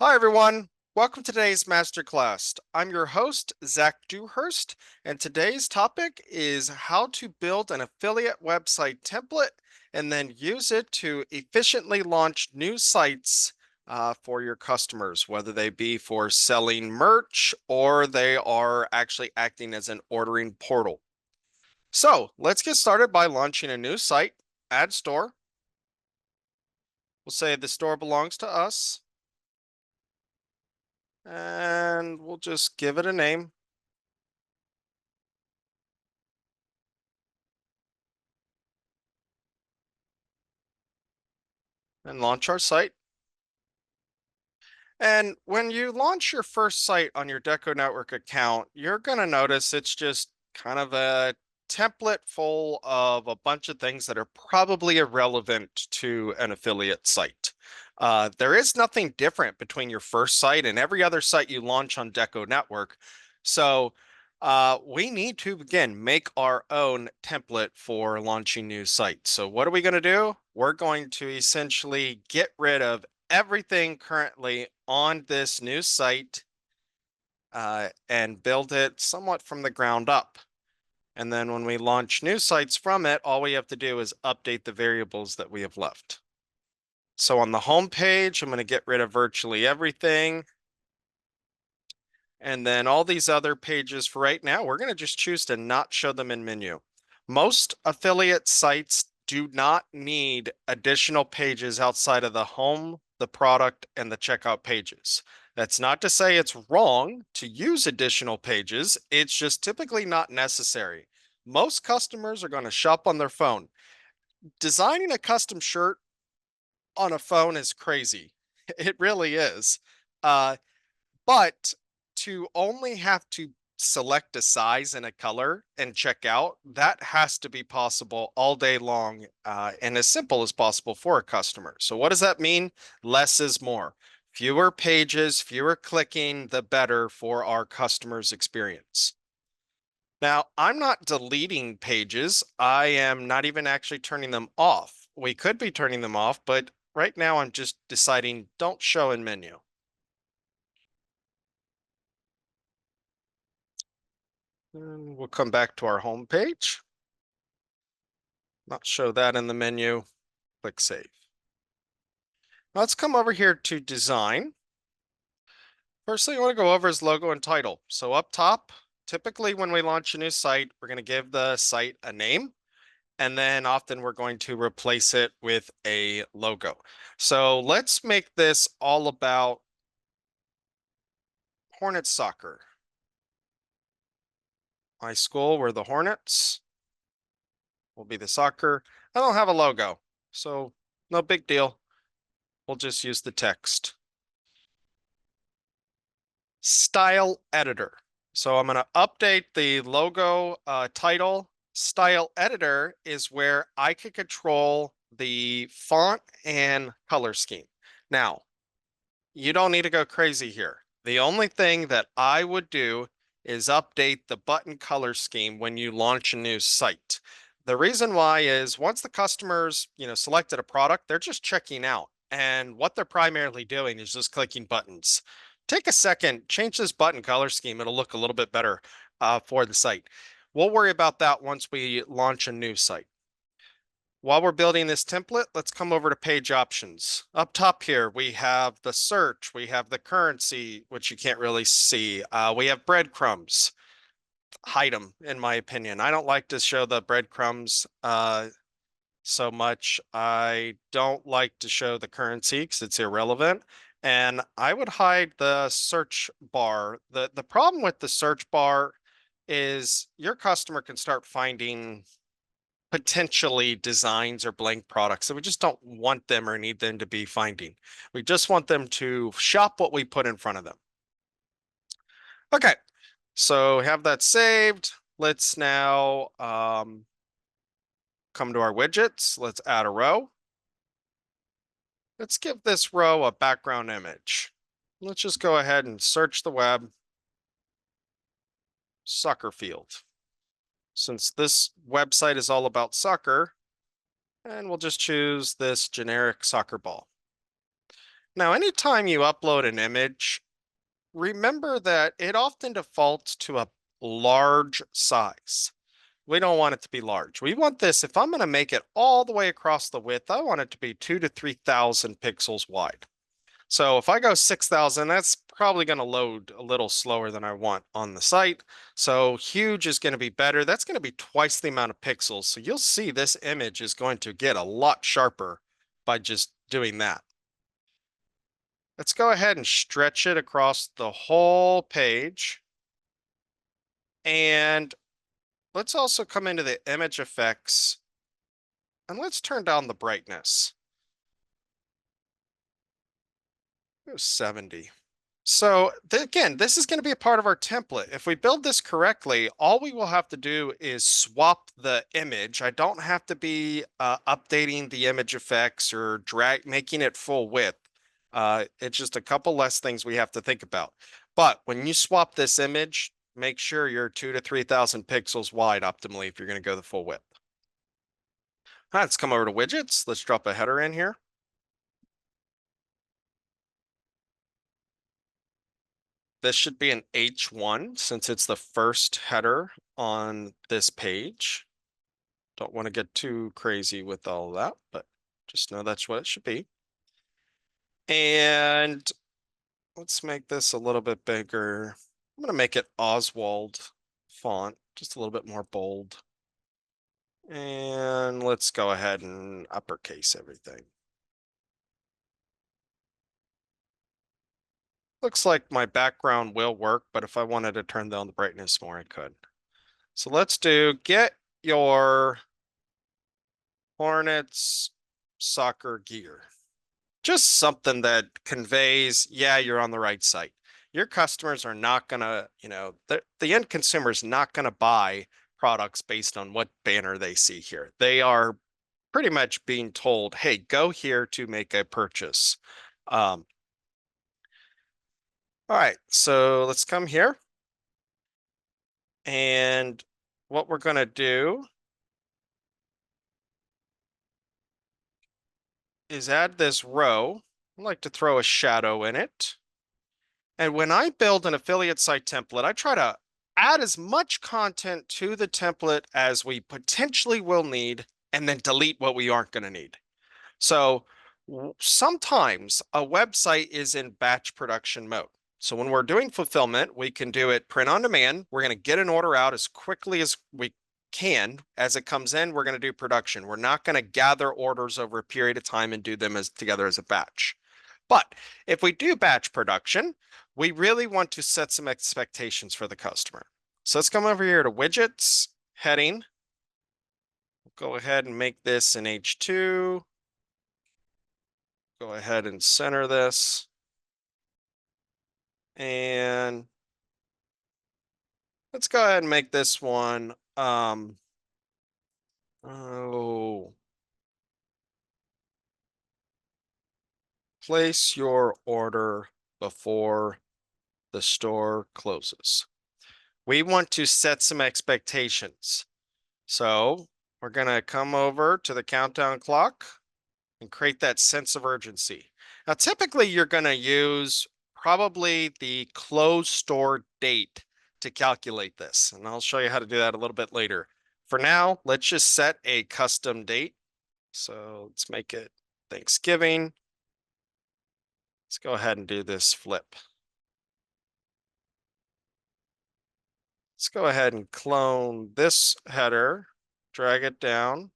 Hi, everyone. Welcome to today's Masterclass. I'm your host, Zach Dewhurst, and today's topic is how to build an affiliate website template and then use it to efficiently launch new sites for your customers, whether they be for selling merch or they are actually acting as an ordering portal. So let's get started by launching a new site. Add store. We'll say the store belongs to us. And we'll just give it a name and launch our site. And when you launch your first site on your DecoNetwork account, you're going to notice it's just kind of a template full of a bunch of things that are probably irrelevant to an affiliate site. There is nothing different between your first site and every other site you launch on DecoNetwork. So we need to, again, make our own template for launching new sites. So what are we going to do? We're going to essentially get rid of everything currently on this new site and build it somewhat from the ground up. And then when we launch new sites from it, all we have to do is update the variables that we have left. So on the home page, I'm going to get rid of virtually everything. And then all these other pages for right now, we're going to just choose to not show them in menu. Most affiliate sites do not need additional pages outside of the home, the product, and the checkout pages. That's not to say it's wrong to use additional pages. It's just typically not necessary. Most customers are going to shop on their phone. Designing a custom shirt on a phone is crazy. It really is. But to only have to select a size and a color and check out, that has to be possible all day long and as simple as possible for a customer. So what does that mean? Less is more. Fewer pages, fewer clicking, the better for our customers' experience. Now, I'm not deleting pages. I am not even actually turning them off. We could be turning them off, but right now I'm just deciding don't show in menu. And we'll come back to our home page. Not show that in the menu. Click Save. Now let's come over here to Design. First thing I want to go over is logo and title. So up top, typically when we launch a new site, we're going to give the site a name, and then often we're going to replace it with a logo. So let's make this all about Hornet soccer. My school, we're the Hornets. Will be the soccer. I don't have a logo, so no big deal. We'll just use the text. Style editor. So I'm going to update the logo title. Style editor is where I can control the font and color scheme. Now, you don't need to go crazy here. The only thing that I would do is update the button color scheme when you launch a new site. The reason why is once the customers, selected a product, they're just checking out. And what they're primarily doing is just clicking buttons. Take a second, change this button color scheme. It'll look a little bit better for the site. We'll worry about that once we launch a new site. While we're building this template, let's come over to page options. Up top here, we have the search, we have the currency, which you can't really see. We have breadcrumbs. Hide them, in my opinion. I don't like to show the breadcrumbs so much. I don't like to show the currency because it's irrelevant. And I would hide the search bar. The problem with the search bar is your customer can start finding potentially designs or blank products that we just don't want them or need them to be finding. We just want them to shop what we put in front of them. Okay, so have that saved. Let's now come to our widgets. Let's add a row. Let's give this row a background image. Let's just go ahead and search the web. Soccer field. Since this website is all about soccer, and we'll just choose this generic soccer ball. Now, anytime you upload an image, remember that it often defaults to a large size. We don't want it to be large. We want this, if I'm going to make it all the way across the width, I want it to be 2,000 to 3,000 pixels wide. So if I go 6,000, that's probably going to load a little slower than I want on the site. So huge is going to be better. That's going to be twice the amount of pixels. So you'll see this image is going to get a lot sharper by just doing that. Let's go ahead and stretch it across the whole page. And let's also come into the image effects and let's turn down the brightness. Go 70. So again, this is going to be a part of our template. If we build this correctly, all we will have to do is swap the image. I don't have to be updating the image effects or making it full width. It's just a couple less things we have to think about. But when you swap this image, make sure you're 2,000 to 3,000 pixels wide optimally if you're going to go the full width. All right, let's come over to widgets. Let's drop a header in here. This should be an H1 since it's the first header on this page. Don't want to get too crazy with all that, but just know that's what it should be. And let's make this a little bit bigger. I'm going to make it Oswald font, just a little bit more bold. And let's go ahead and uppercase everything. Looks like my background will work, but if I wanted to turn down the brightness more, I could. So let's do get your Hornets soccer gear. Just something that conveys, yeah, you're on the right site. Your customers are not gonna, the end consumer is not gonna buy products based on what banner they see here. They are pretty much being told, hey, go here to make a purchase. All right, so let's come here. And what we're gonna do is add this row. I like to throw a shadow in it. And when I build an affiliate site template, I try to add as much content to the template as we potentially will need, and then delete what we aren't going to need. So sometimes a website is in batch production mode. So when we're doing fulfillment, we can do it print on demand. We're going to get an order out as quickly as we can. As it comes in, we're going to do production. We're not going to gather orders over a period of time and do them together as a batch. But if we do batch production, we really want to set some expectations for the customer. So let's come over here to widgets, heading. Go ahead and make this an H2. Go ahead and center this. And let's go ahead and make this one. Place your order before the store closes. We want to set some expectations. So we're going to come over to the countdown clock and create that sense of urgency. Now, typically you're going to use probably the close store date to calculate this. And I'll show you how to do that a little bit later. For now, let's just set a custom date. So let's make it Thanksgiving. Let's go ahead and do this flip. Let's go ahead and clone this header, drag it down.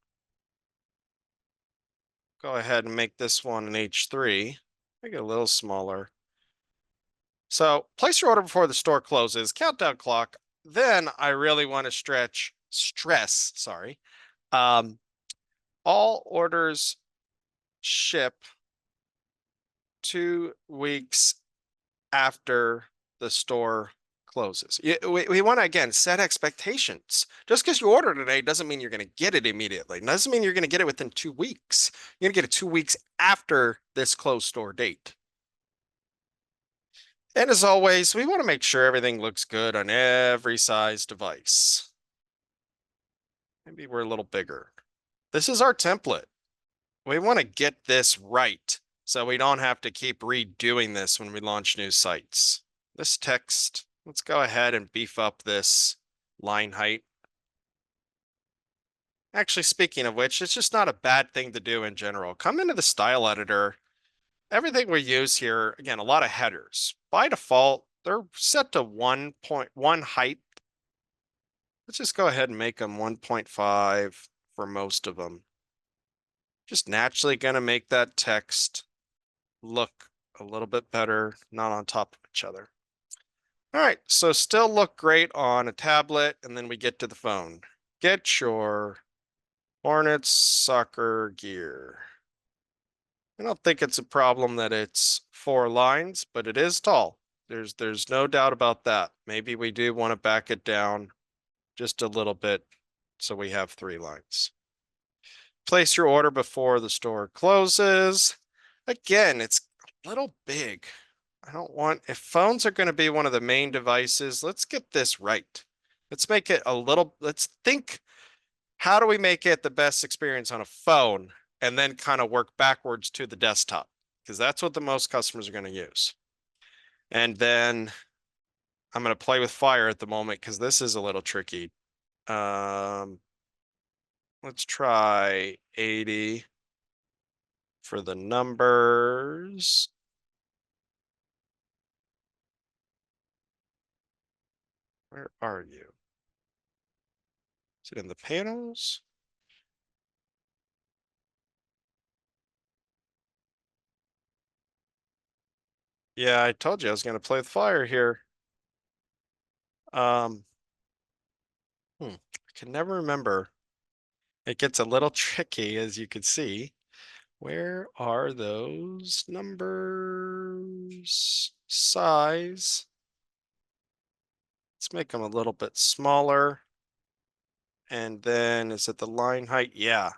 Go ahead and make this one an H3, make it a little smaller. So place your order before the store closes, countdown clock. Then I really want to stress, all orders ship 2 weeks after the store closes. We want to, again, set expectations. Just because you order today doesn't mean you're going to get it immediately. It doesn't mean you're going to get it within 2 weeks. You're going to get it 2 weeks after this closed store date. And as always, we want to make sure everything looks good on every size device. Maybe we're a little bigger. This is our template. We want to get this right. so we don't have to keep redoing this when we launch new sites. This text, let's go ahead and beef up this line height. Actually, speaking of which, it's just not a bad thing to do in general. Come into the style editor. Everything we use here, again, a lot of headers. By default, they're set to 1.1 height. Let's just go ahead and make them 1.5 for most of them. Just naturally going to make that text look a little bit better, not on top of each other. All right, so still look great on a tablet, and then we get to the phone. Get your Hornets soccer gear. I don't think it's a problem that it's 4 lines, but it is tall. There's no doubt about that. Maybe we do want to back it down just a little bit so we have 3 lines. Place your order before the store closes. Again, it's a little big. I don't want, if phones are going to be one of the main devices, let's get this right. Let's make it a little, let's think, how do we make it the best experience on a phone and then kind of work backwards to the desktop? Because that's what the most customers are going to use. And then I'm going to play with fire at the moment because this is a little tricky. Let's try 80 for the numbers. Where are you? Is it in the panels? Yeah, I told you I was going to play with fire here. I can never remember. It gets a little tricky, as you can see. Where are those numbers? Size. Let's make them a little bit smaller. And then is it the line height? Yeah.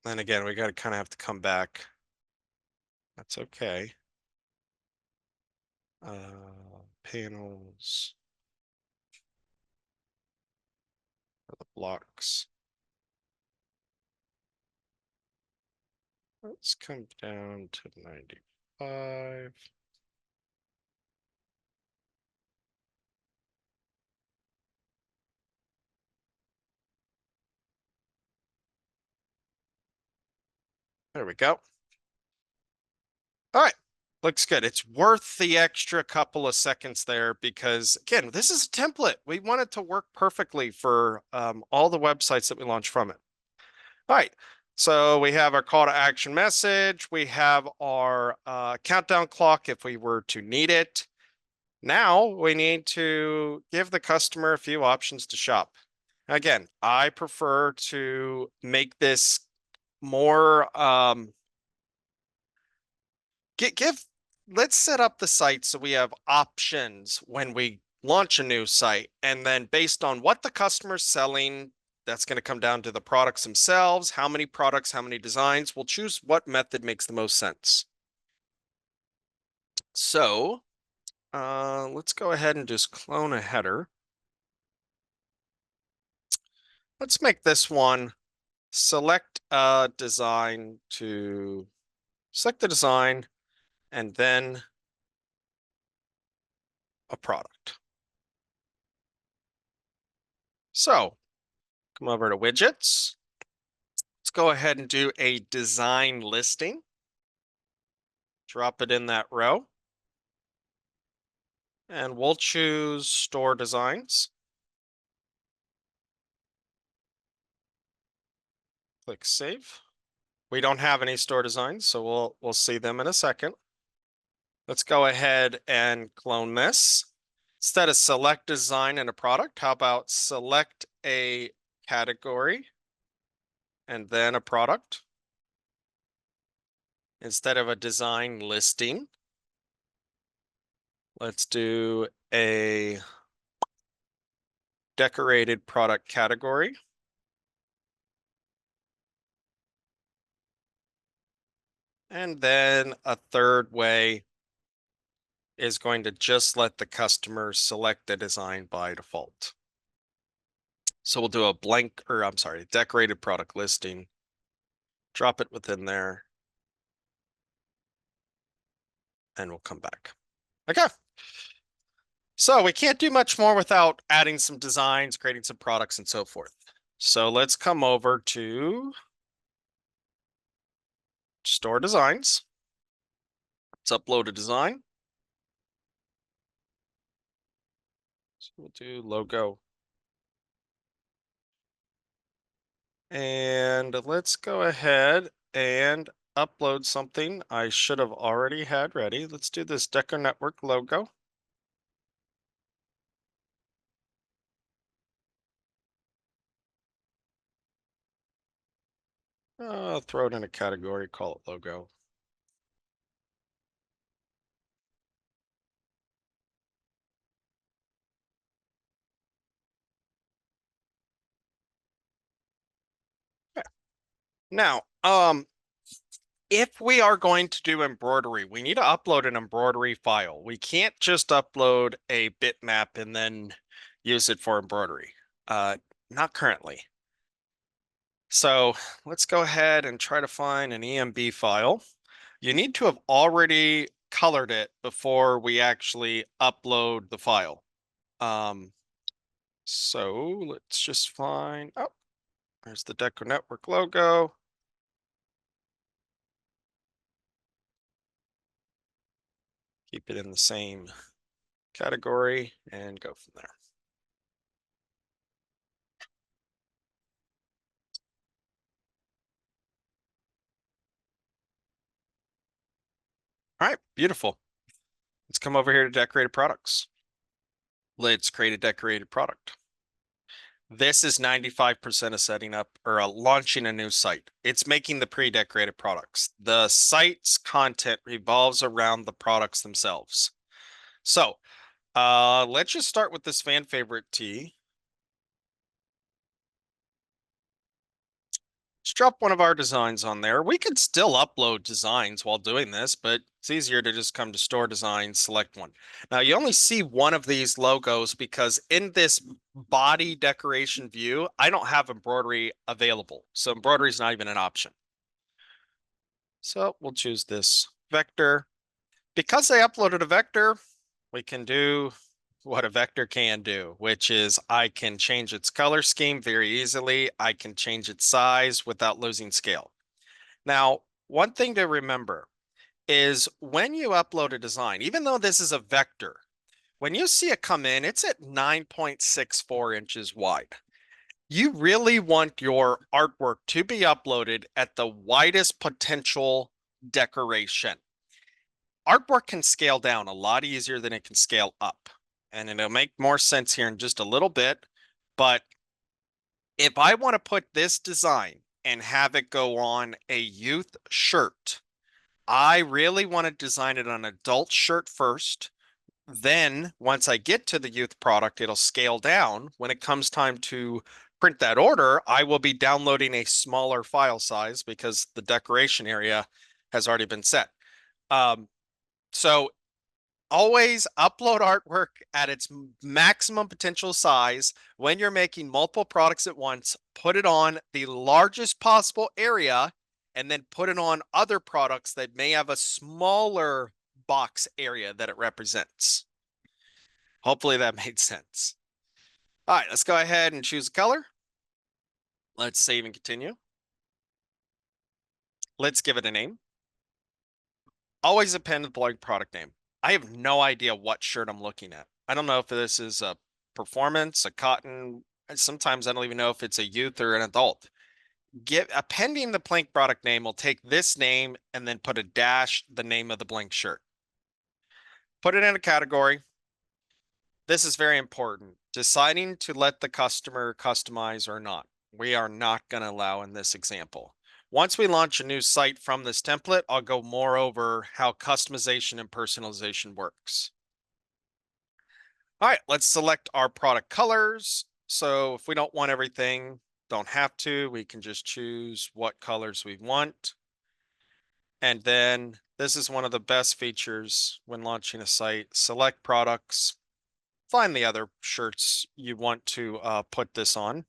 Then again, we got to kind of have to come back. That's okay. Panels. For the blocks. Let's come down to 95. There we go. All right. Looks good. It's worth the extra couple of seconds there because, again, this is a template. We want it to work perfectly for all the websites that we launch from it. All right. So we have our call to action message. We have our countdown clock if we were to need it. Now we need to give the customer a few options to shop. Again, I prefer to make this more let's set up the site so we have options when we launch a new site, and then based on what the customer's selling, that's going to come down to the products themselves, how many products, how many designs. We'll choose what method makes the most sense. So let's go ahead and just clone a header. Let's make this one select a design to select the design and then a product. So come over to widgets. Let's go ahead and do a design listing. Drop it in that row. And we'll choose store designs. Click save. We don't have any store designs, so we'll see them in a second. Let's go ahead and clone this. Instead of select design and a product, how about select a category and then a product? Instead of a design listing, let's do a decorated product category. And then a third way is going to just let the customer select the design by default. So we'll do a blank, or I'm sorry, decorated product listing. drop it within there, and we'll come back. Okay. So we can't do much more without adding some designs, creating some products, and so forth. So let's come over to Store Designs. Let's upload a design. So we'll do logo. And let's go ahead and upload something I should have already had ready. Let's do this DecoNetwork logo. Throw it in a category, call it logo. Okay. Now, if we are going to do embroidery, we need to upload an embroidery file. We can't just upload a bitmap and then use it for embroidery. Not currently. So let's go ahead and try to find an EMB file. You need to have already colored it before we actually upload the file. So let's just find, oh, there's the DecoNetwork logo. Keep it in the same category and go from there. All right, beautiful. Let's come over here to decorated products. Let's create a decorated product. This is 95% of setting up or launching a new site. It's making the pre-decorated products. The site's content revolves around the products themselves. So let's just start with this fan favorite tee. Let's drop one of our designs on there. We could still upload designs while doing this, but it's easier to just come to Store Designs, select one. Now you only see one of these logos because in this body decoration view, I don't have embroidery available. So embroidery is not even an option. So we'll choose this vector. Because I uploaded a vector, we can do what a vector can do, which is I can change its color scheme very easily. I can change its size without losing scale. Now, one thing to remember is when you upload a design, even though this is a vector, when you see it come in, it's at 9.64 inches wide. You really want your artwork to be uploaded at the widest potential decoration. Artwork can scale down a lot easier than it can scale up. And it'll make more sense here in just a little bit. But if I want to put this design and have it go on a youth shirt, I really want to design it on an adult shirt first. Then once I get to the youth product, it'll scale down. When it comes time to print that order, I will be downloading a smaller file size because the decoration area has already been set. So always upload artwork at its maximum potential size. When you're making multiple products at once, put it on the largest possible area and then put it on other products that may have a smaller box area that it represents. Hopefully that made sense. All right, let's go ahead and choose a color. Let's save and continue. Let's give it a name. Always append the blank product name. I have no idea what shirt I'm looking at. I don't know if this is a performance, a cotton. Sometimes I don't even know if it's a youth or an adult. Appending the blank product name will take this name and then put a dash, the name of the blank shirt. Put it in a category. This is very important. Deciding to let the customer customize or not. We are not going to allow in this example. Once we launch a new site from this template, I'll go more over how customization and personalization works. All right, let's select our product colors. So if we don't want everything, don't have to, we can just choose what colors we want. And then this is one of the best features when launching a site. Select products, find the other shirts you want to put this on,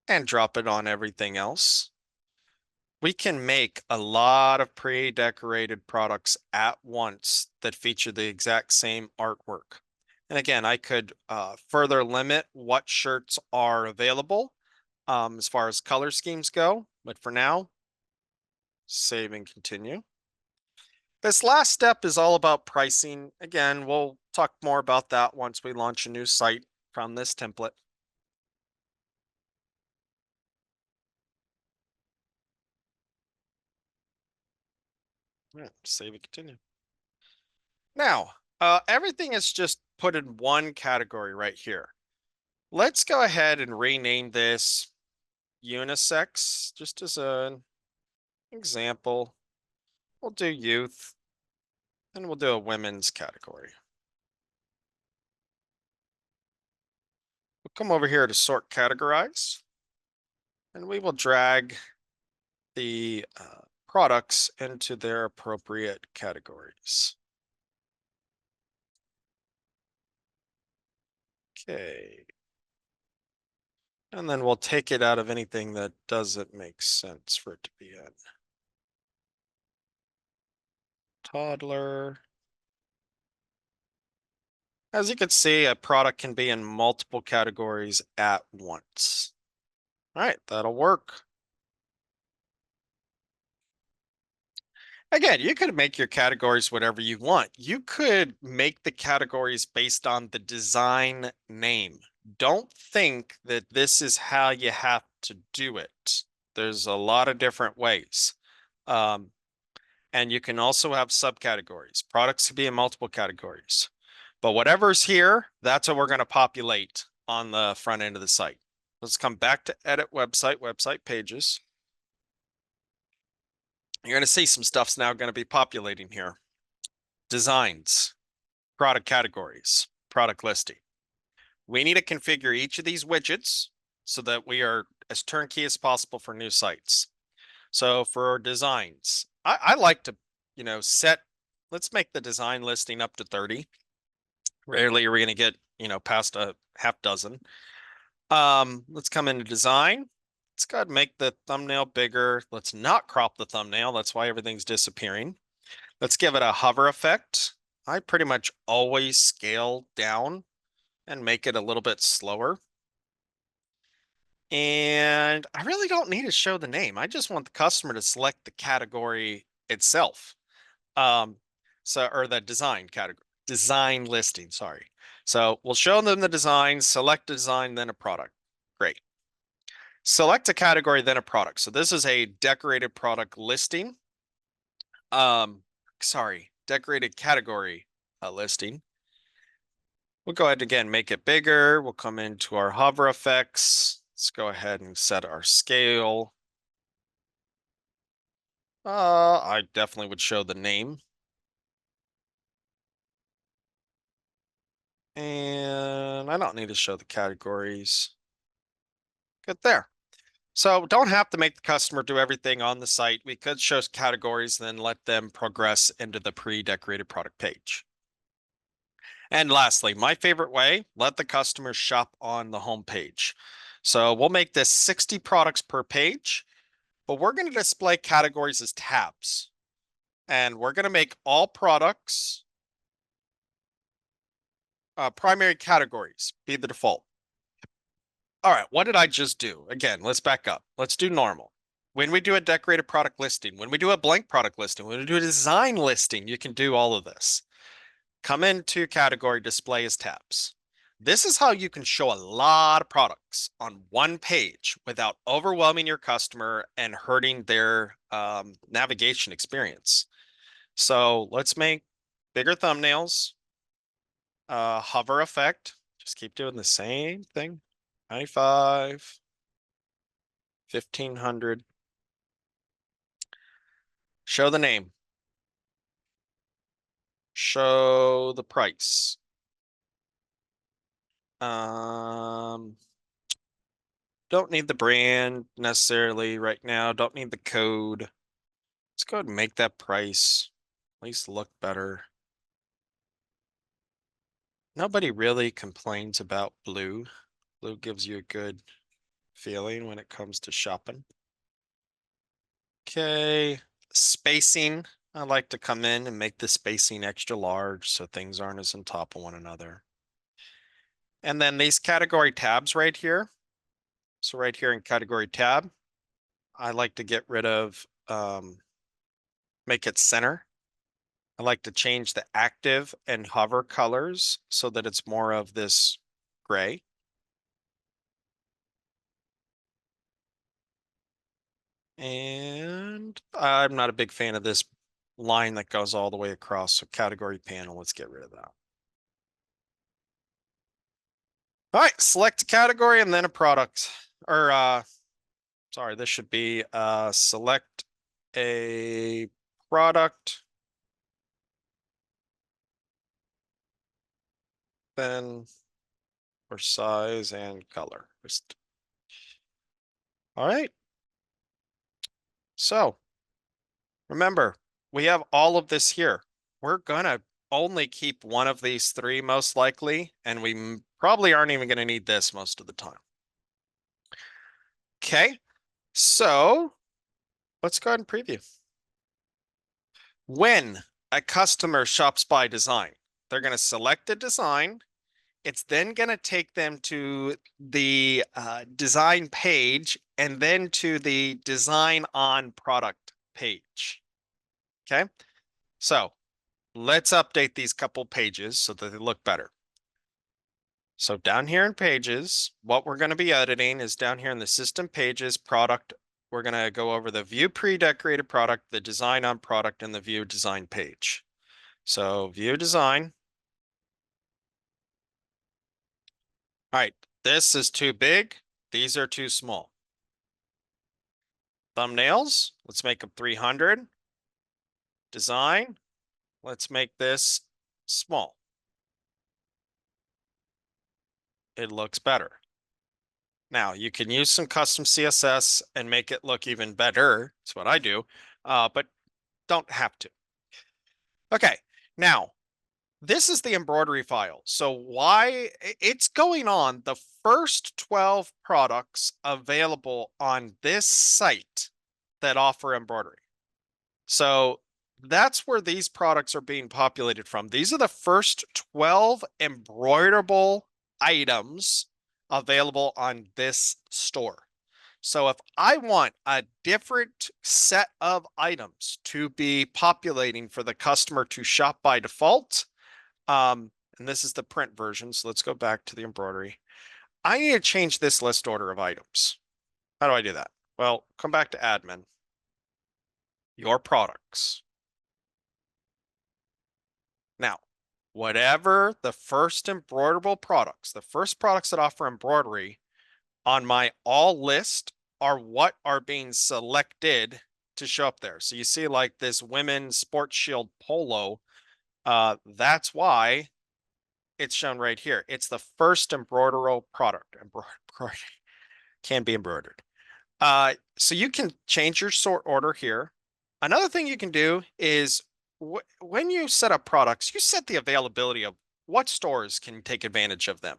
and drop it on everything else. we can make a lot of pre-decorated products at once that feature the exact same artwork. And again, I could further limit what shirts are available as far as color schemes go. But for now, save and continue. This last step is all about pricing. Again, we'll talk more about that once we launch a new site from this template. Yeah, save and continue. Now, everything is just put in one category right here. Let's go ahead and rename this unisex, just as an example. We'll do youth, and we'll do a women's category. We'll come over here to sort categorize, and we will drag the products into their appropriate categories. Okay. And then we'll take it out of anything that doesn't make sense for it to be in. Toddler. As you can see, a product can be in multiple categories at once. All right, that'll work. Again, you could make your categories whatever you want. You could make the categories based on the design name. Don't think that this is how you have to do it. There's a lot of different ways. And you can also have subcategories. Products could be in multiple categories. But whatever's here, that's what we're going to populate on the front end of the site. Let's come back to edit website, website pages. You're going to see some stuff's now going to be populating here. Designs, product categories, product listing. We need to configure each of these widgets so that we are as turnkey as possible for new sites. So for designs, I like to, let's make the design listing up to 30. Rarely are we going to get, past a half dozen. Let's come into design. Let's go ahead and make the thumbnail bigger. Let's not crop the thumbnail. That's why everything's disappearing. Let's give it a hover effect. I pretty much always scale down and make it a little bit slower. And I really don't need to show the name. I just want the customer to select the category itself. Or the design category, design listing, sorry. So we'll show them the design, select a design, then a product. Great. Select a category, then a product. So this is a decorated product listing. Decorated category listing. We'll go ahead and again, make it bigger. We'll come into our hover effects. Let's go ahead and set our scale. I definitely would show the name. And I don't need to show the categories. Good there. So don't have to make the customer do everything on the site. We could show categories, then let them progress into the pre-decorated product page. And lastly, my favorite way, let the customer shop on the home page. So we'll make this 60 products per page, but we're going to display categories as tabs. And we're going to make all products primary categories be the default. All right, what did I just do? Again, let's back up. Let's do normal. When we do a decorated product listing, when we do a blank product listing, when we do a design listing, you can do all of this. Come into category display as tabs. This is how you can show a lot of products on one page without overwhelming your customer and hurting their navigation experience. So let's make bigger thumbnails, hover effect. Just keep doing the same thing. 95, 1500. Show the name. Show the price. Don't need the brand necessarily right now. Don't need the code. Let's go ahead and make that price at least look better. Nobody really complains about blue. Blue gives you a good feeling when it comes to shopping. Okay, spacing. I like to come in and make the spacing extra large so things aren't as on top of one another. And then these category tabs right here. So right here in category tab, I like to get rid of, make it center. I like to change the active and hover colors so that it's more of this gray. And I'm not a big fan of this line that goes all the way across. So category panel, let's get rid of that. All right, select a category and then a product. Or sorry, this should be select a product, then for size and color. All right. So remember, we have all of this here. We're gonna only keep one of these three most likely, and we probably aren't even gonna need this most of the time. Okay, so let's go ahead and preview. When a customer shops by design, they're gonna select a design. It's then going to take them to the design page and then to the design on product page. Okay, so let's update these couple pages so that they look better. So down here in pages, what we're going to be editing is down here in the system pages product. We're going to go over the view pre-decorated product, the design on product, and the view design page. So view design. All right, this is too big. These are too small. Thumbnails, let's make them 300. Design, let's make this small. It looks better. Now, you can use some custom CSS and make it look even better. That's what I do, but don't have to. Okay, now, this is the embroidery file. So why it's going on the first 12 products available on this site that offer embroidery. So that's where these products are being populated from. These are the first 12 embroiderable items available on this store. So if I want a different set of items to be populating for the customer to shop by default, and this is the print version, so let's go back to the embroidery. I need to change this list order of items. How do I do that? Well, come back to admin, your products. Now, whatever the first embroiderable products, the first products that offer embroidery on my all list are what are being selected to show up there. So you see like this women's sports shield polo, that's why it's shown right here. It's the first embroiderable product. Embroidery can be embroidered. So you can change your sort order here. Another thing you can do is when you set up products, you set the availability of what stores can take advantage of them.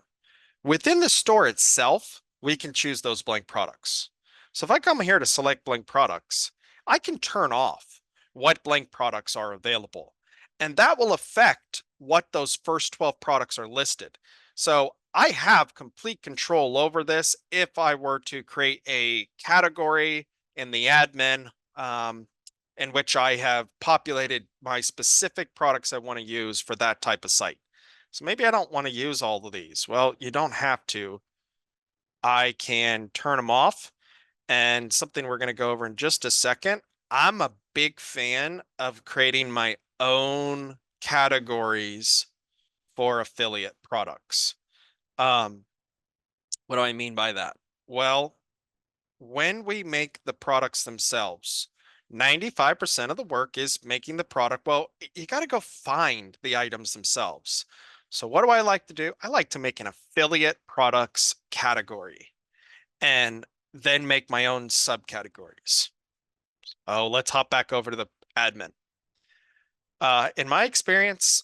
Within the store itself, we can choose those blank products. So if I come here to select blank products, I can turn off what blank products are available. And that will affect what those first 12 products are listed. So I have complete control over this if I were to create a category in the admin in which I have populated my specific products I want to use for that type of site. So maybe I don't want to use all of these. Well, you don't have to. I can turn them off. And something we're going to go over in just a second. I'm a big fan of creating my own categories for affiliate products. What do I mean by that? Well, when we make the products themselves, 95% of the work is making the product. Well, you got to go find the items themselves. So what do I like to do? I like to make an affiliate products category and then make my own subcategories. Oh, let's hop back over to the admin. In my experience,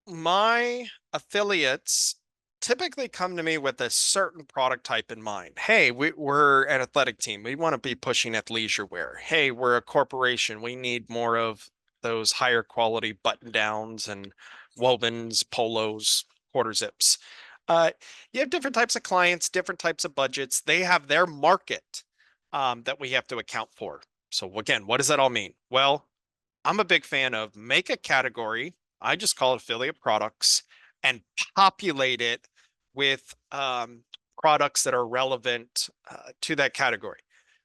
my affiliates typically come to me with a certain product type in mind. Hey, we're an athletic team. We want to be pushing athleisure wear. Hey, we're a corporation. We need more of those higher quality button downs and wovens, polos, quarter zips. Uh, you have different types of clients, different types of budgets. They have their market that we have to account for. So again, what does that all mean? Well, I'm a big fan of make a category. I just call it affiliate products and populate it with products that are relevant to that category.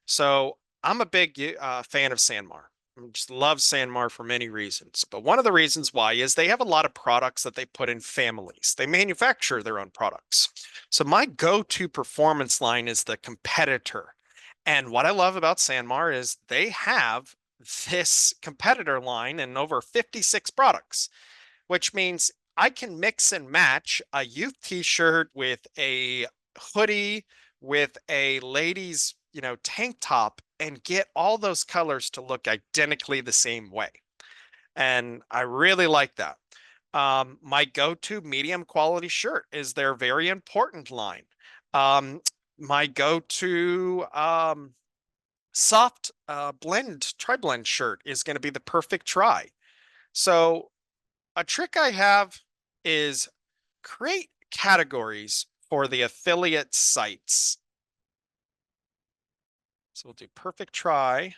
So I'm a big fan of Sanmar. I just love Sanmar for many reasons. But one of the reasons why is they have a lot of products that they put in families. They manufacture their own products. So my go-to performance line is the competitor. And what I love about Sanmar is they have this competitor line in over 56 products, which means I can mix and match a youth t-shirt with a hoodie, with a lady's, tank top and get all those colors to look identically the same way. And I really like that. My go-to medium quality shirt is their very important line. My go-to soft tri-blend shirt is going to be the perfect try. So a trick I have is create categories for the affiliate sites. So we'll do perfect try.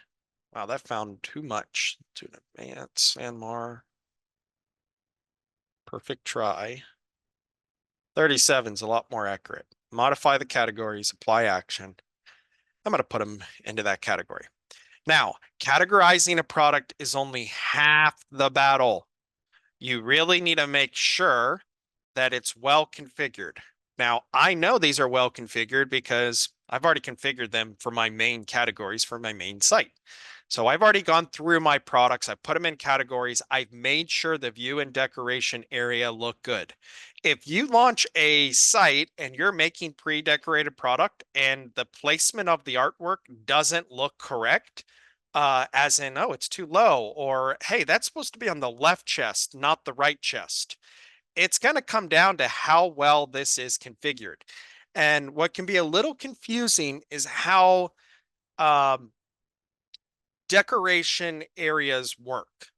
Wow, that found too much. To an advanced, Sanmar. Perfect try. 37 is a lot more accurate. Modify the categories, apply action. I'm going to put them into that category. Now, categorizing a product is only half the battle. You really need to make sure that it's well configured. Now, I know these are well configured because I've already configured them for my main categories for my main site. So I've already gone through my products. I put them in categories. I've made sure the view and decoration area look good. If you launch a site and you're making pre-decorated product and the placement of the artwork doesn't look correct, as in, oh, it's too low, or hey, that's supposed to be on the left chest, not the right chest. It's going to come down to how well this is configured. And what can be a little confusing is how decoration areas work.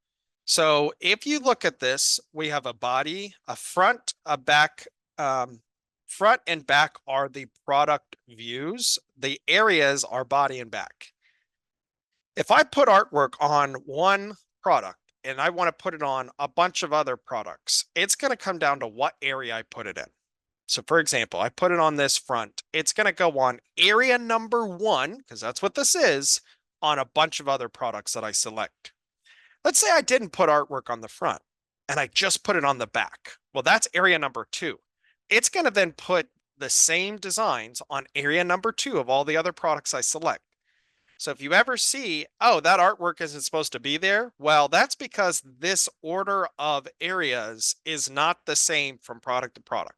So if you look at this, we have a body, a front, a back. Front and back are the product views. The areas are body and back. If I put artwork on one product and I want to put it on a bunch of other products, it's going to come down to what area I put it in. So for example, I put it on this front. It's going to go on area number 1, because that's what this is, on a bunch of other products that I select. Let's say I didn't put artwork on the front and I just put it on the back. Well, that's area number 2. It's going to then put the same designs on area number 2 of all the other products I select. So if you ever see, oh, that artwork isn't supposed to be there, well, that's because this order of areas is not the same from product to product.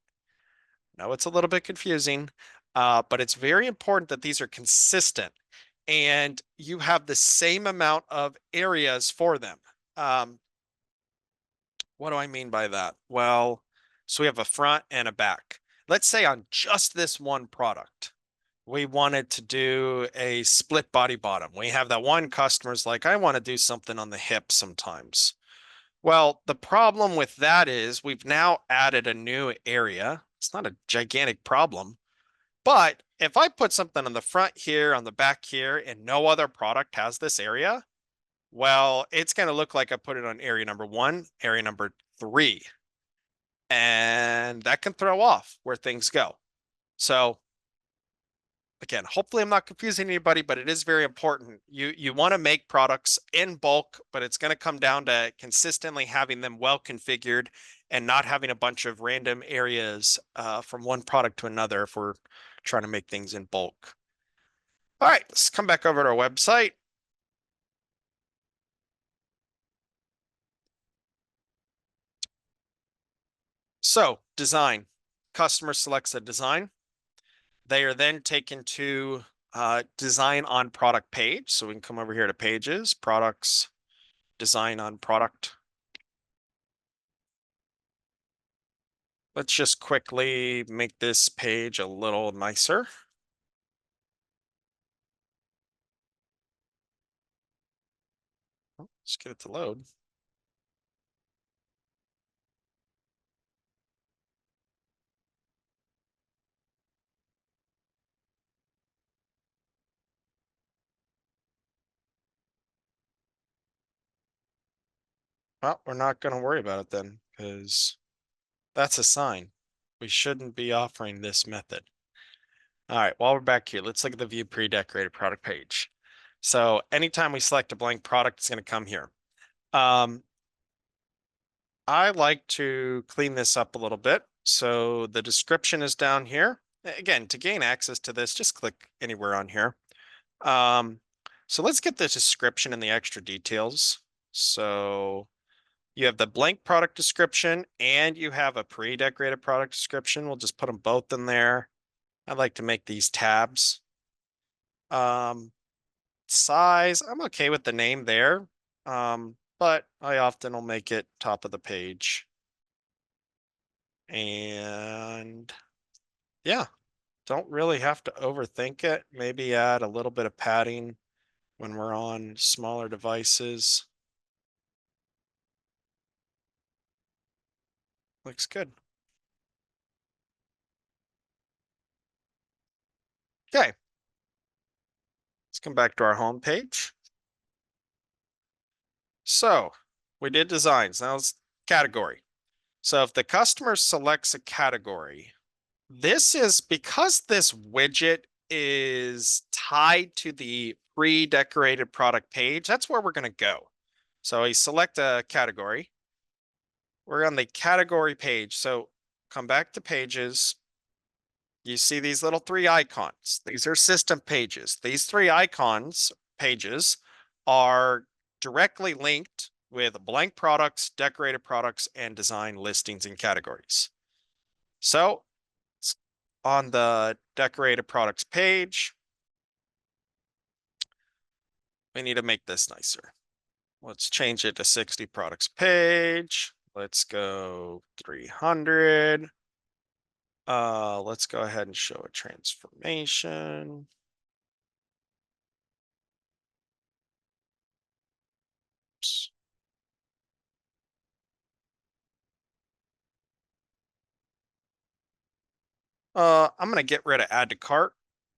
No, it's a little bit confusing, but it's very important that these are consistent and you have the same amount of areas for them. What do I mean by that? Well, so we have a front and a back. Let's say on just this one product, we wanted to do a split body bottom. We have that one customer's like, I want to do something on the hip sometimes. Well, the problem with that is we've now added a new area. It's not a gigantic problem, but if I put something on the front here, on the back here, and no other product has this area, well, it's going to look like I put it on area number 1, area number 3. And that can throw off where things go. So again, hopefully I'm not confusing anybody, but it is very important. You want to make products in bulk, but it's going to come down to consistently having them well configured and not having a bunch of random areas from one product to another if we're trying to make things in bulk. All right, let's come back over to our website. So design, customer selects a design. They are then taken to design on product page. So we can come over here to pages, products, design on product. Let's just quickly make this page a little nicer. Let's get it to load. Well, we're not going to worry about it then, because that's a sign. We shouldn't be offering this method. All right, while we're back here, let's look at the view pre-decorated product page. So anytime we select a blank product, it's going to come here. I like to clean this up a little bit. So the description is down here. Again, to gain access to this, just click anywhere on here. So let's get the description and the extra details. So you have the blank product description and you have a pre-decorated product description. We'll just put them both in there. I like to make these tabs. Size, I'm okay with the name there. But I often will make it top of the page. And yeah, don't really have to overthink it. Maybe add a little bit of padding when we're on smaller devices. Looks good. Okay, let's come back to our home page. So we did designs. Now it's category. So if the customer selects a category, this is because this widget is tied to the pre-decorated product page. That's where we're going to go. So we select a category. We're on the category page. So come back to pages. You see these little three icons. These are system pages. These three icons, pages, are directly linked with blank products, decorated products, and design listings and categories. So on the decorated products page, we need to make this nicer. Let's change it to 60 products page. Let's go 300. Let's go ahead and show a transformation. Oops. I'm gonna get rid of add to cart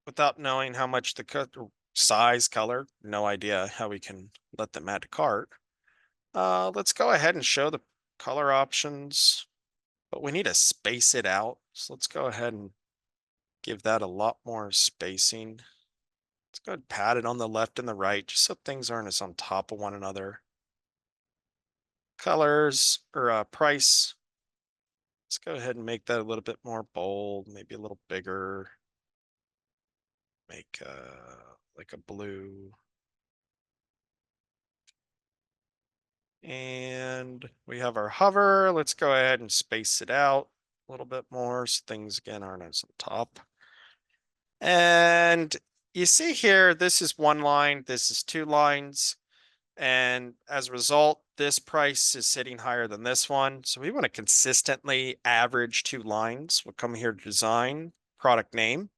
without knowing how much the size, color, no idea how we can let them add to cart. Let's go ahead and show the color options, but we need to space it out. So let's go ahead and give that a lot more spacing. Let's go ahead and pad it on the left and the right, just so things aren't as on top of one another. Colors or price. Let's go ahead and make that a little bit more bold, maybe a little bigger. Make like a blue. And we have our hover. Let's go ahead and space it out a little bit more so things again aren't as on top. And you see here, this is one line, this is two lines. And as a result, this price is sitting higher than this one. So we want to consistently average two lines. We'll come here to design, product name.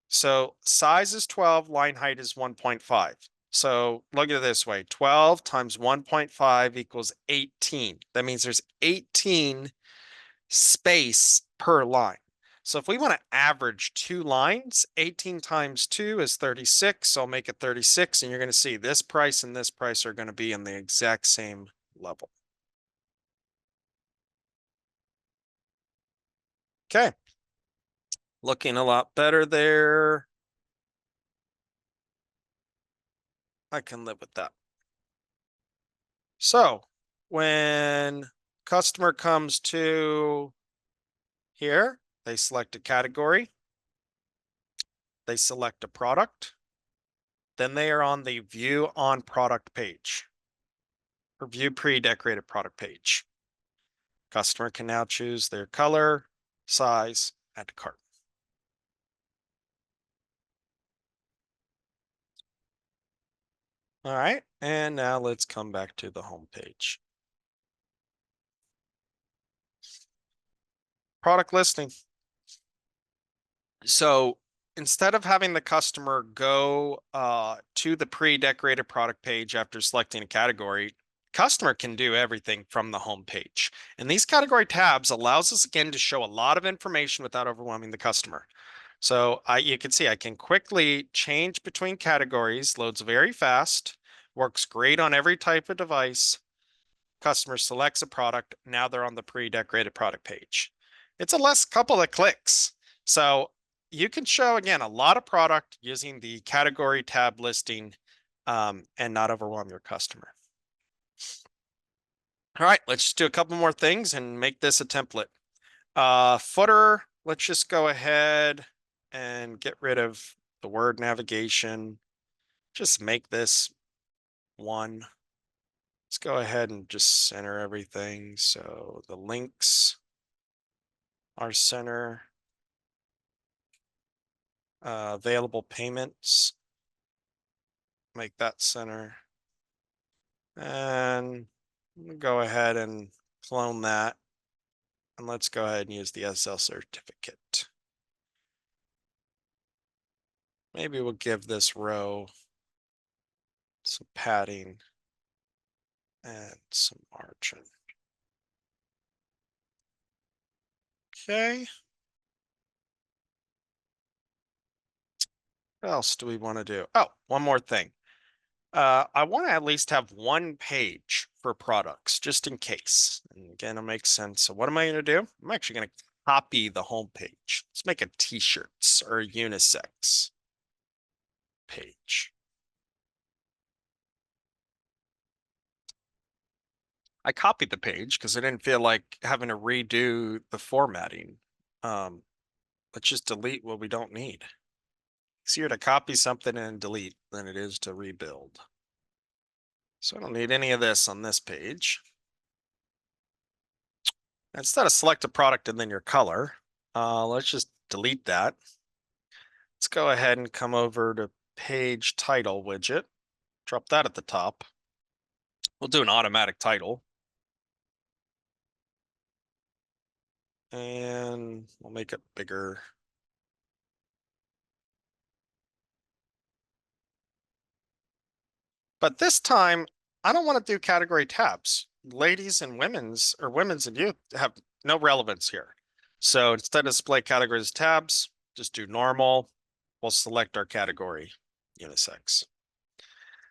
So size is 12, line height is 1.5. So look at it this way, 12 times 1.5 equals 18. That means there's 18 space per line. So if we want to average two lines, 18 times 2 is 36. So I'll make it 36. And you're going to see this price and this price are going to be in the exact same level. Okay. Looking a lot better there. I can live with that. So when customer comes to here, they select a category, they select a product, then they are on the view on product page or view pre-decorated product page. Customer can now choose their color, size, add to cart. All right, and now let's come back to the home page. product listing. So instead of having the customer go to the pre-decorated product page after selecting a category, customer can do everything from the home page. And these category tabs allows us again to show a lot of information without overwhelming the customer. So you can see I can quickly change between categories, loads very fast, works great on every type of device. Customer selects a product. Now they're on the pre-decorated product page. It's a less couple of clicks. So you can show, again, a lot of product using the category tab listing and not overwhelm your customer. All right, let's just do a couple more things and make this a template. Footer, let's just go ahead and get rid of the word navigation. Just make this one. Let's go ahead and just center everything. So the links are center. Available payments, make that center. And go ahead and clone that. And let's go ahead and use the SL certificate. Maybe we'll give this row some padding and some margin. Okay. What else do we want to do? Oh, one more thing. I want to at least have one page for products just in case. And again, it makes sense. So what am I going to do? I'm actually going to copy the home page. Let's make a t-shirts or unisex page. I copied the page because I didn't feel like having to redo the formatting. Let's just delete what we don't need. It's easier to copy something and delete than it is to rebuild. So I don't need any of this on this page. Instead of select a product and then your color, let's just delete that. Let's go ahead and come over to page title widget, drop that at the top. We'll do an automatic title. And we'll make it bigger. But this time, I don't want to do category tabs. Ladies and women's and youth have no relevance here. So instead of display categories tabs, just do normal. We'll select our category, unisex.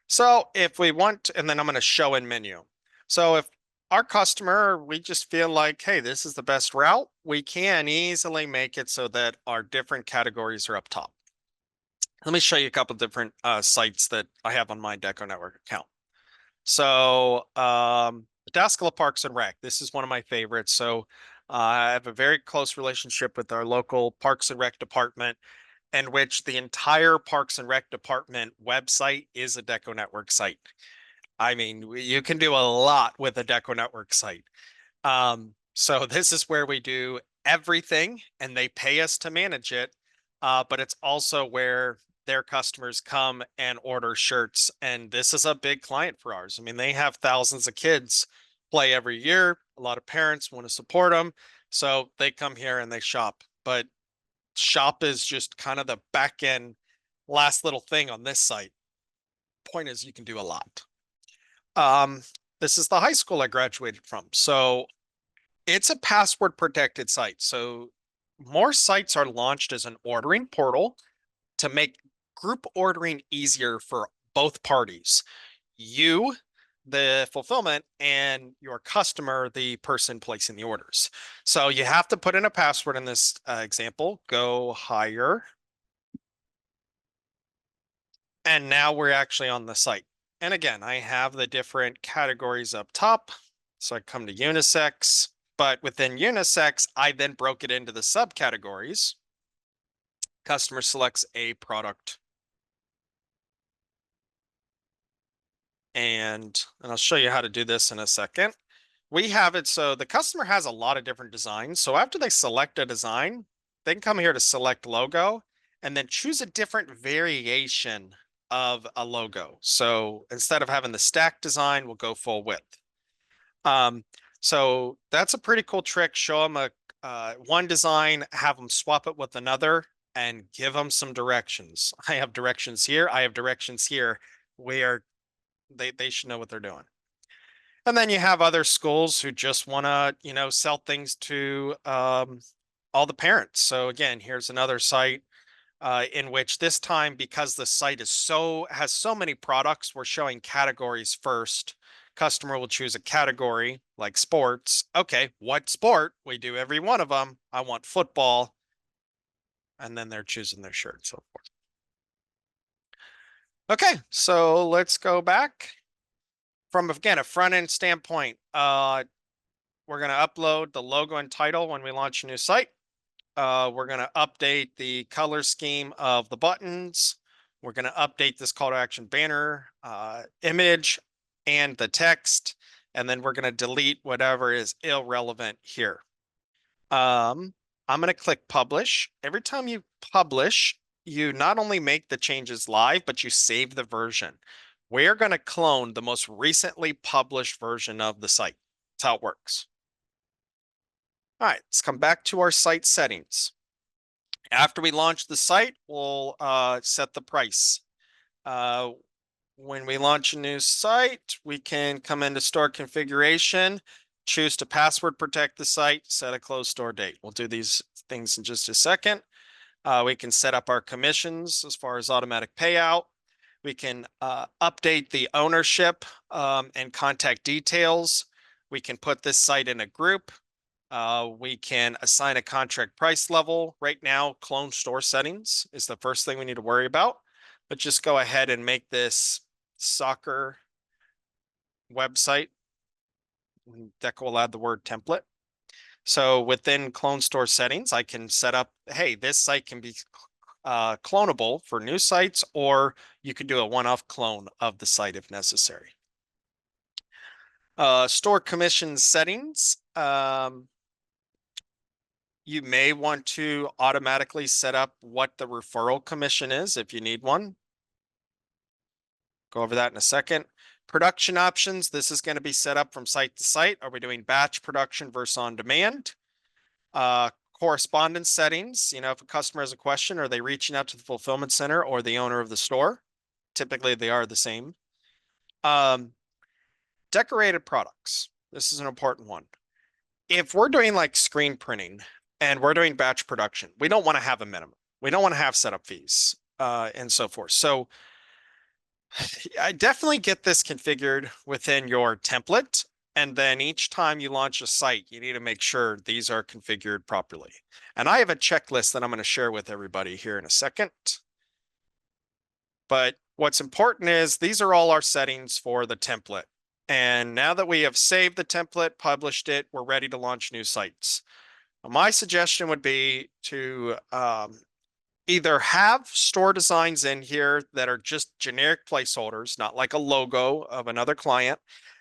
So if we want, and then I'm going to show in menu. So if our customer, we just feel like, hey, this is the best route, we can easily make it so that our different categories are up top. Let me show you a couple different sites that I have on my DecoNetwork account. So Daskala Parks and Rec, this is one of my favorites. So I have a very close relationship with our local Parks and Rec department, in which the entire Parks and Rec department website is a DecoNetwork site. I mean, you can do a lot with a DecoNetwork site. So this is where we do everything, and they pay us to manage it. But it's also where their customers come and order shirts. And this is a big client for ours. I mean, they have thousands of kids play every year. A lot of parents want to support them. So they come here and they shop. But shop is just kind of the back end last little thing on this site. Point is, you can do a lot. This is the high school I graduated from. So it's a password protected site. So more sites are launched as an ordering portal to make group ordering easier for both parties. You, the fulfillment, and your customer, the person placing the orders. So you have to put in a password in this example, go higher. And now we're actually on the site. And again, I have the different categories up top. So I come to unisex, but within unisex, I then broke it into the subcategories. Customer selects a product. And I'll show you how to do this in a second. We have it so the customer has a lot of different designs. So after they select a design, they can come here to select logo and then choose a different variation of a logo. So instead of having the stack design, we'll go full width. So that's a pretty cool trick. Show them one design, have them swap it with another, and give them some directions. I have directions here. I have directions here where they should know what they're doing. And then you have other schools who just want to, sell things to all the parents. So again, here's another site in which this time, because the site has so many products, we're showing categories first. Customer will choose a category like sports. Okay, what sport? We do every one of them. I want football. And then they're choosing their shirt and so forth. Okay, so let's go back from, again, a front end standpoint. We're going to upload the logo and title when we launch a new site. We're going to update the color scheme of the buttons. We're going to update this call to action banner image and the text. And then we're going to delete whatever is irrelevant here. I'm going to click publish. Every time you publish, you not only make the changes live, but you save the version. We're going to clone the most recently published version of the site. That's how it works. All right, let's come back to our site settings. After we launch the site, we'll set the price. When we launch a new site, we can come into store configuration, choose to password protect the site, set a close store date. We'll do these things in just a second. We can set up our commissions as far as automatic payout. We can update the ownership and contact details. We can put this site in a group. We can assign a contract price level. Right now, clone store settings is the first thing we need to worry about. But just go ahead and make this soccer website. Deco will add the word template. So within clone store settings, I can set up, hey, this site can be clonable for new sites, or you can do a one-off clone of the site if necessary. Store commission settings. You may want to automatically set up what the referral commission is if you need one. Go over that in a second. Production options. This is going to be set up from site to site. Are we doing batch production versus on demand? Correspondence settings. If a customer has a question, are they reaching out to the fulfillment center or the owner of the store? Typically, they are the same. Decorated products. This is an important one. If we're doing like screen printing and we're doing batch production, we don't want to have a minimum. We don't want to have setup fees and so forth. So I definitely get this configured within your template. And then each time you launch a site, you need to make sure these are configured properly. And I have a checklist that I'm going to share with everybody here in a second. But what's important is these are all our settings for the template. And now that we have saved the template, published it, we're ready to launch new sites. My suggestion would be to either have store designs in here that are just generic placeholders, not like a logo of another client.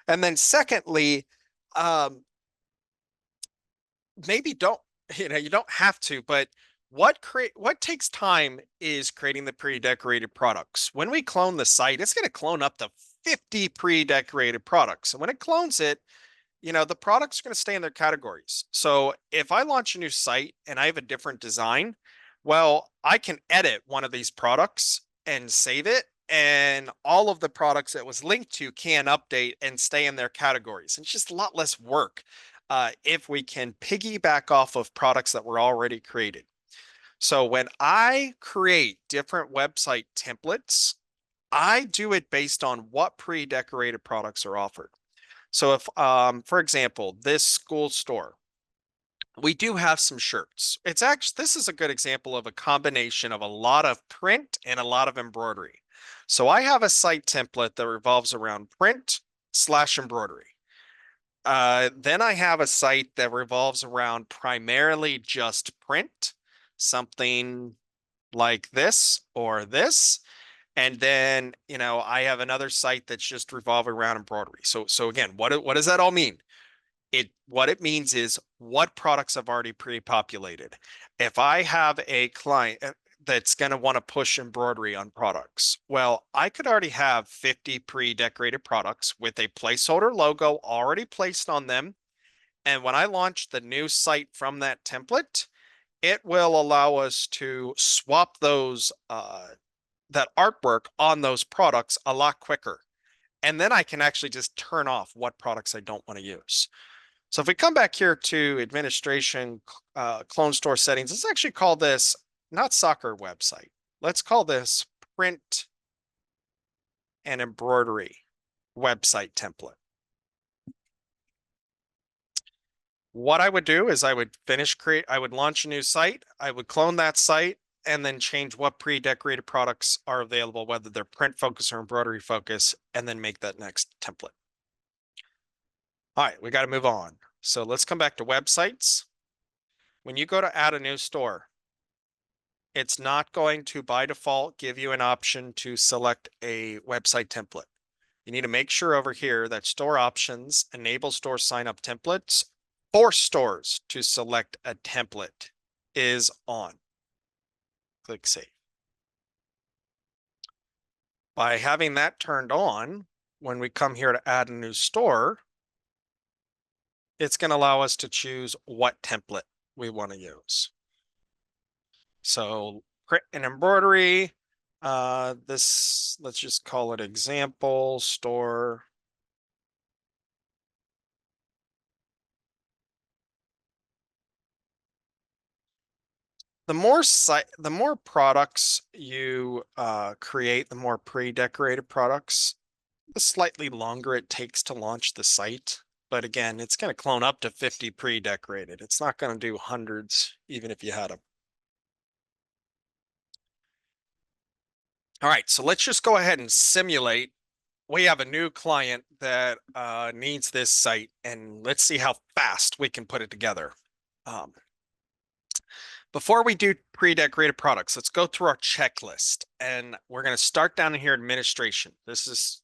And then secondly, maybe don't, you don't have to, but what takes time is creating the pre-decorated products. When we clone the site, it's going to clone up to 50 pre-decorated products. And when it clones it, the products are going to stay in their categories. So if I launch a new site and I have a different design, well, I can edit one of these products and save it, and all of the products it was linked to can update and stay in their categories. It's just a lot less work if we can piggyback off of products that were already created. So when I create different website templates, I do it based on what pre-decorated products are offered. So if, for example, this school store, we do have some shirts. This is a good example of a combination of a lot of print and a lot of embroidery. So I have a site template that revolves around print/embroidery. Then I have a site that revolves around primarily just print, something like this or this. And then, I have another site that's just revolving around embroidery. So again, what does that all mean? What it means is what products have already pre-populated. If I have a client that's going to want to push embroidery on products, well, I could already have 50 pre-decorated products with a placeholder logo already placed on them. And when I launch the new site from that template, it will allow us to swap those that artwork on those products a lot quicker. And then I can actually just turn off what products I don't want to use. So if we come back here to administration, clone store settings, let's actually call this not soccer website. Let's call this print and embroidery website template. What I would do is I would I would launch a new site. I would clone that site and then change what pre-decorated products are available, whether they're print focus or embroidery focus, and then make that next template. All right, we got to move on. So let's come back to websites. When you go to add a new store, it's not going to by default give you an option to select a website template. You need to make sure over here that store options enable store sign up templates for stores to select a template is on. Click save. By having that turned on, when we come here to add a new store, it's going to allow us to choose what template we want to use. So print and embroidery, let's just call it example store. The more products you create, the more pre-decorated products, the slightly longer it takes to launch the site. But again, it's going to clone up to 50 pre-decorated. It's not going to do hundreds, even if you had them. All right, so let's just go ahead and simulate. We have a new client that needs this site, and let's see how fast we can put it together. Before we do pre-decorated products, let's go through our checklist, and we're going to start down in here, administration. This is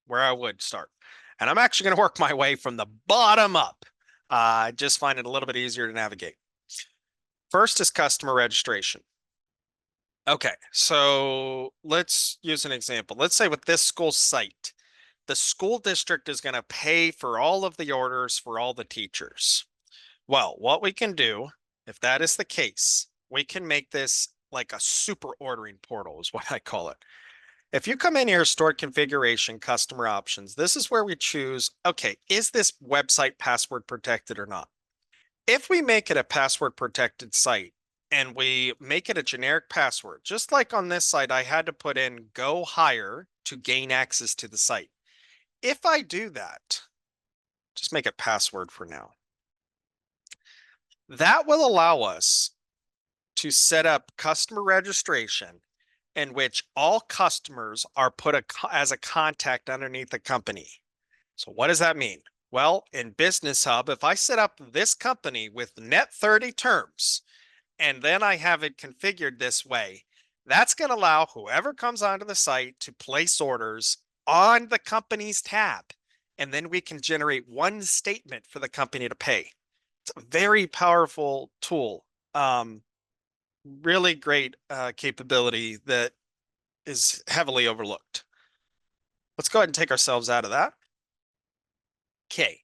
where I would start. And I'm actually going to work my way from the bottom up. I just find it a little bit easier to navigate. First is customer registration. Okay, so let's use an example. Let's say with this school site, the school district is going to pay for all of the orders for all the teachers. Well, what we can do, if that is the case, we can make this like a super ordering portal is what I call it. If you come in here, store configuration, customer options, this is where we choose, okay, is this website password protected or not? If we make it a password protected site and we make it a generic password, just like on this site, I had to put in go higher to gain access to the site. If I do that, just make it password for now. That will allow us to set up customer registration in which all customers are put as a contact underneath the company. So what does that mean? Well, in Business Hub, if I set up this company with net 30 terms, and then I have it configured this way, that's going to allow whoever comes onto the site to place orders on the company's tab. And then we can generate one statement for the company to pay. It's a very powerful tool. Really great capability that is heavily overlooked. Let's go ahead and take ourselves out of that. Okay,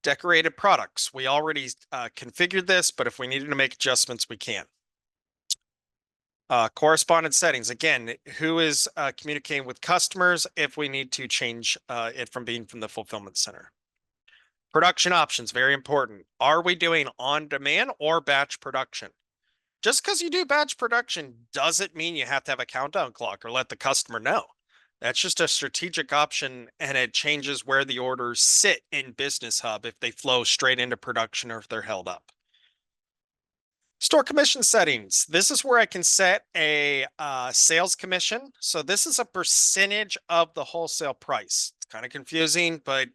decorated products. We already configured this, but if we needed to make adjustments, we can. Correspondence settings. Again, who is communicating with customers if we need to change it from being from the fulfillment center. Production options, very important. Are we doing on demand or batch production? Just because you do batch production doesn't mean you have to have a countdown clock or let the customer know. That's just a strategic option, and it changes where the orders sit in Business Hub if they flow straight into production or if they're held up. Store commission settings. This is where I can set a sales commission. So this is a percentage of the wholesale price. It's kind of confusing, but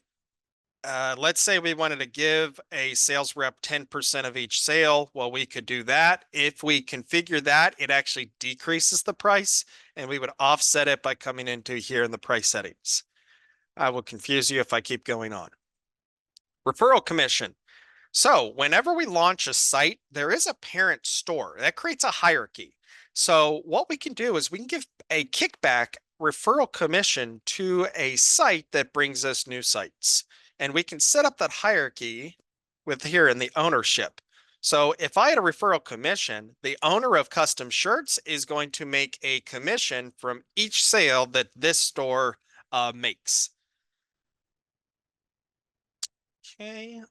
let's say we wanted to give a sales rep 10% of each sale. Well, we could do that. If we configure that, it actually decreases the price, and we would offset it by coming into here in the price settings. I will confuse you if I keep going on. Referral commission. So whenever we launch a site, there is a parent store that creates a hierarchy. So what we can do is we can give a kickback referral commission to a site that brings us new sites. And we can set up that hierarchy with here in the ownership. So if I had a referral commission, the owner of custom shirts is going to make a commission from each sale that this store makes. Okay.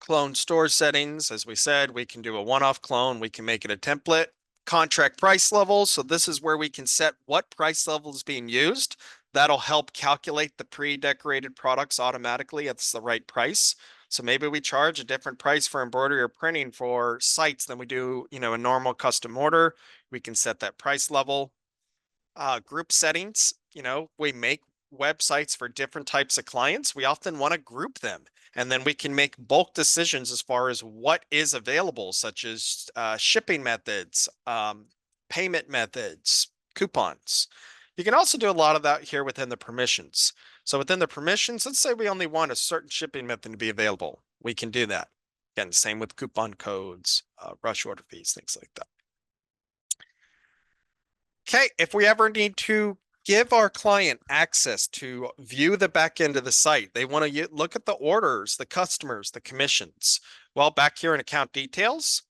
Clone store settings. As we said, we can do a one-off clone. We can make it a template. Contract price levels. So this is where we can set what price level is being used. That'll help calculate the pre-decorated products automatically at the right price. So maybe we charge a different price for embroidery or printing for sites than we do, a normal custom order. We can set that price level. Group settings, we make websites for different types of clients. We often want to group them, and then we can make bulk decisions as far as what is available, such as shipping methods, payment methods, coupons. You can also do a lot of that here within the permissions. So within the permissions, let's say we only want a certain shipping method to be available. We can do that. Again, same with coupon codes, rush order fees, things like that. Okay, if we ever need to give our client access to view the back end of the site, they want to look at the orders, the customers, the commissions. Well, back here in account details,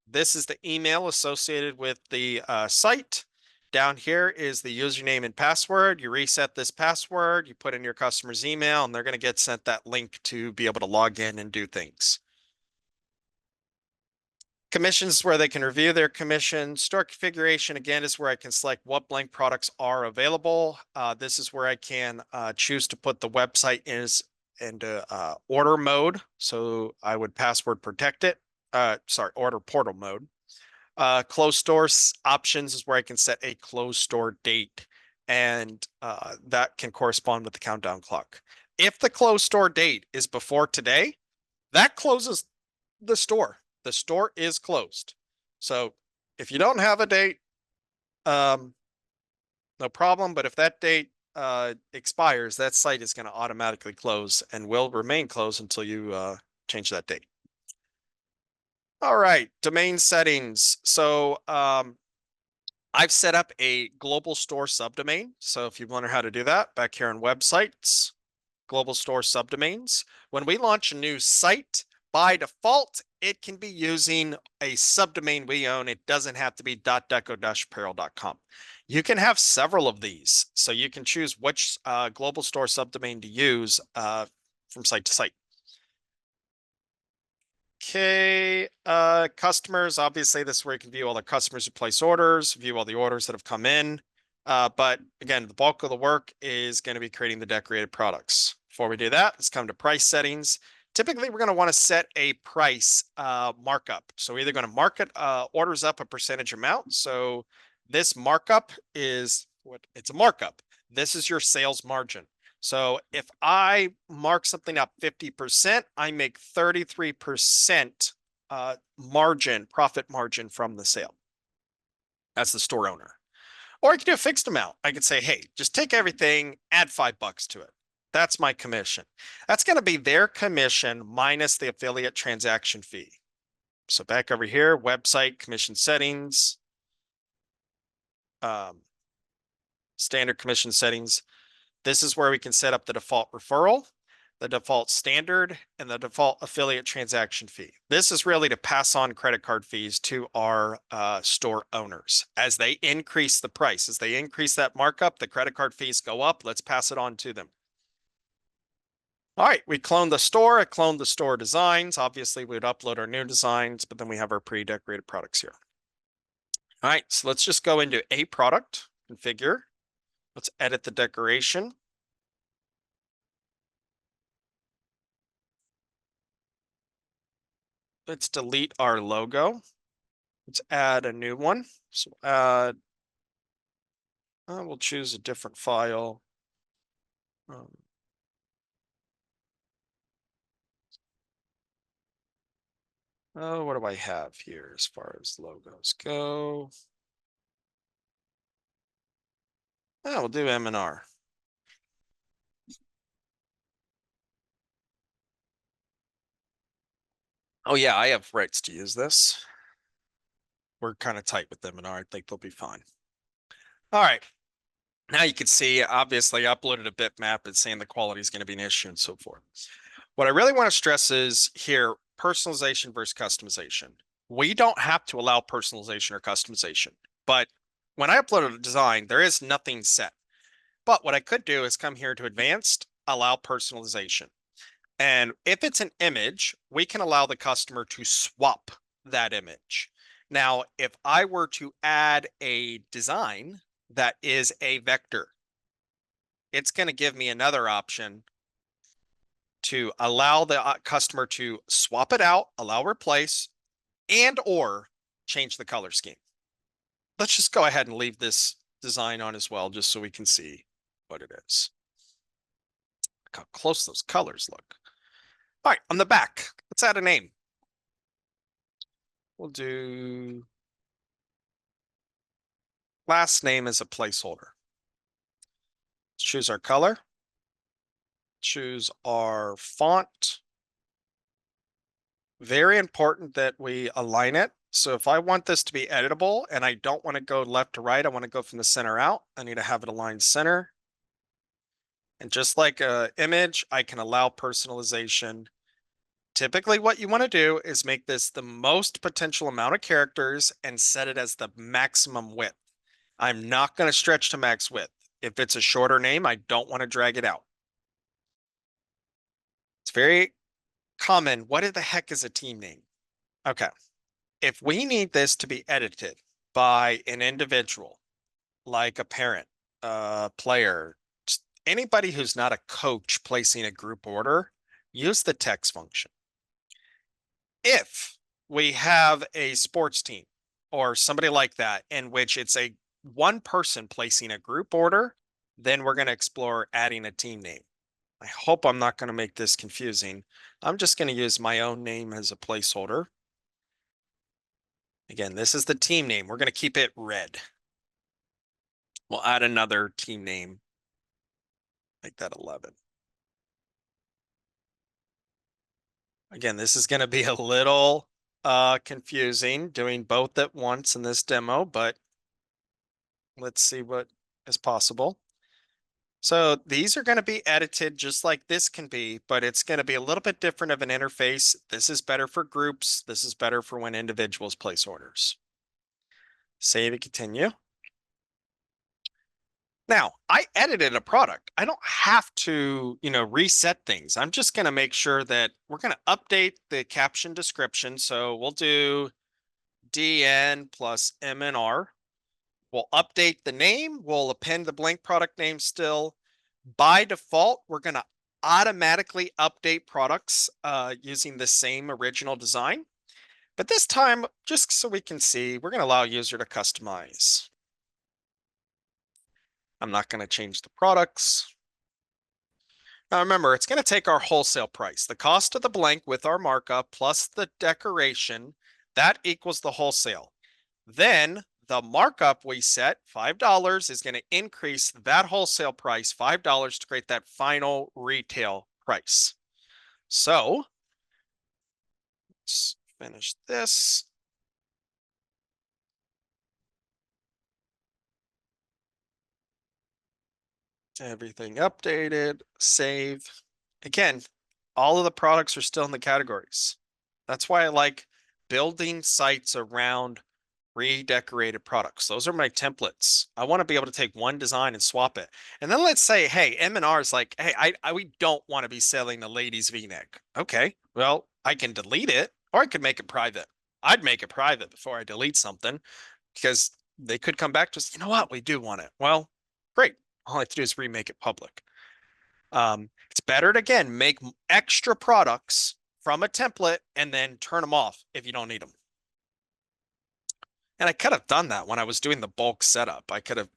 this is the email associated with the site. Down here is the username and password. You reset this password, you put in your customer's email, and they're going to get sent that link to be able to log in and do things. Commissions where they can review their commission. Store configuration, again, is where I can select what blank products are available. This is where I can choose to put the website into order mode. So I would password protect it. Order portal mode. Closed store options is where I can set a closed store date, and that can correspond with the countdown clock. If the closed store date is before today, that closes the store. The store is closed. So if you don't have a date, no problem. But if that date expires, that site is going to automatically close and will remain closed until you change that date. All right, domain settings. So I've set up a global store subdomain. So if you wonder how to do that, back here on websites, global store subdomains. When we launch a new site, by default, it can be using a subdomain we own. It doesn't have to be .deco-apparel.com. You can have several of these, so you can choose which global store subdomain to use from site to site. Okay, customers, obviously this is where you can view all the customers who place orders, view all the orders that have come in. But again, the bulk of the work is going to be creating the decorated products. Before we do that, let's come to price settings. Typically, we're going to want to set a price markup. So we're either going to market orders up a percentage amount. So this markup is it's a markup. This is your sales margin. So if I mark something up 50%, I make 33% profit margin from the sale. That's the store owner. Or I could do a fixed amount. I could say, hey, just take everything, add $5 to it. That's my commission. That's going to be their commission minus the affiliate transaction fee. So back over here, website commission settings, standard commission settings. This is where we can set up the default referral, the default standard, and the default affiliate transaction fee. This is really to pass on credit card fees to our store owners. As they increase the price, as they increase that markup, the credit card fees go up. Let's pass it on to them. All right, we cloned the store. I cloned the store designs. Obviously, we would upload our new designs, but then we have our pre-decorated products here. All right, so let's just go into a product, configure. Let's edit the decoration. Let's delete our logo. Let's add a new one. So we'll choose a different file. What do I have here as far as logos go? We'll do M&R. Oh yeah, I have rights to use this. We're kind of tight with M&R. I think they'll be fine. All right. Now you can see, obviously, I uploaded a bitmap. It's saying the quality is going to be an issue and so forth. What I really want to stress is here, personalization versus customization. We don't have to allow personalization or customization, but when I upload a design, there is nothing set. But what I could do is come here to advanced, allow personalization. And if it's an image, we can allow the customer to swap that image. Now, if I were to add a design that is a vector, it's going to give me another option to allow the customer to swap it out, allow replace, and or change the color scheme. Let's just go ahead and leave this design on as well, just so we can see what it is. Look how close those colors look. All right, on the back, let's add a name. We'll do last name as a placeholder. Let's choose our color. Choose our font. Very important that we align it. So if I want this to be editable and I don't want to go left to right, I want to go from the center out. I need to have it aligned center. And just like an image, I can allow personalization. Typically what you want to do is make this the most potential amount of characters and set it as the maximum width. I'm not going to stretch to max width. If it's a shorter name, I don't want to drag it out. It's very common. What the heck is a team name? Okay. If we need this to be edited by an individual, like a parent, a player, anybody who's not a coach placing a group order, use the text function. If we have a sports team or somebody like that in which it's a one person placing a group order, then we're going to explore adding a team name. I hope I'm not going to make this confusing. I'm just going to use my own name as a placeholder. Again, this is the team name. We're going to keep it red. We'll add another team name, make that 11. Again, this is going to be a little confusing doing both at once in this demo, but let's see what is possible. So these are going to be edited just like this can be, but it's going to be a little bit different of an interface. This is better for groups. This is better for when individuals place orders. Save and continue. Now, I edited a product. I don't have to, reset things. I'm just going to make sure that we're going to update the caption description. So we'll do DN plus MNR. We'll update the name. We'll append the blank product name still. By default, we're going to automatically update products using the same original design. But this time, just so we can see, we're going to allow user to customize. I'm not going to change the products. Now remember, it's going to take our wholesale price, the cost of the blank with our markup plus the decoration, that equals the wholesale. Then the markup we set, $5, is going to increase that wholesale price, $5, to create that final retail price. So let's finish this. Everything updated, save. Again, all of the products are still in the categories. That's why I like building sites around redecorated products. Those are my templates. I want to be able to take one design and swap it. And then let's say, hey, M&R is like, hey, we don't want to be selling the ladies V-neck. Okay, well, I can delete it or I could make it private. I'd make it private before I delete something because they could come back to us, you know what, we do want it. Well, great. All I have to do is remake it public. It's better to, again, make extra products from a template and then turn them off if you don't need them. And I could have done that when I was doing the bulk setup. I could have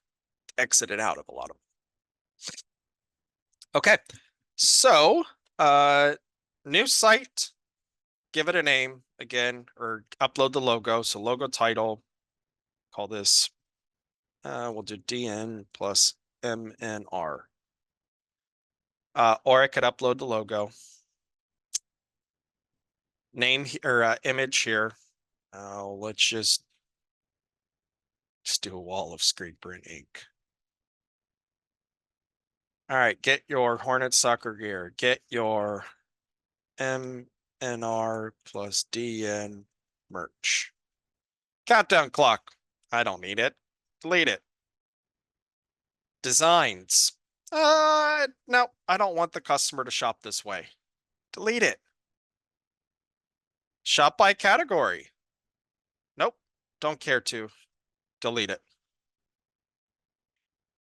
exited out of a lot of them. Okay, so new site, give it a name again, or upload the logo. So logo title, call this, we'll do DN plus MNR. Or I could upload the logo. Name or image here. Let's just do a wall of screen print ink. All right, get your Hornet soccer gear. Get your MNR plus DN merch. Countdown clock. I don't need it. Delete it. Designs. No, I don't want the customer to shop this way. Delete it. Shop by category. Nope, don't care to. Delete it.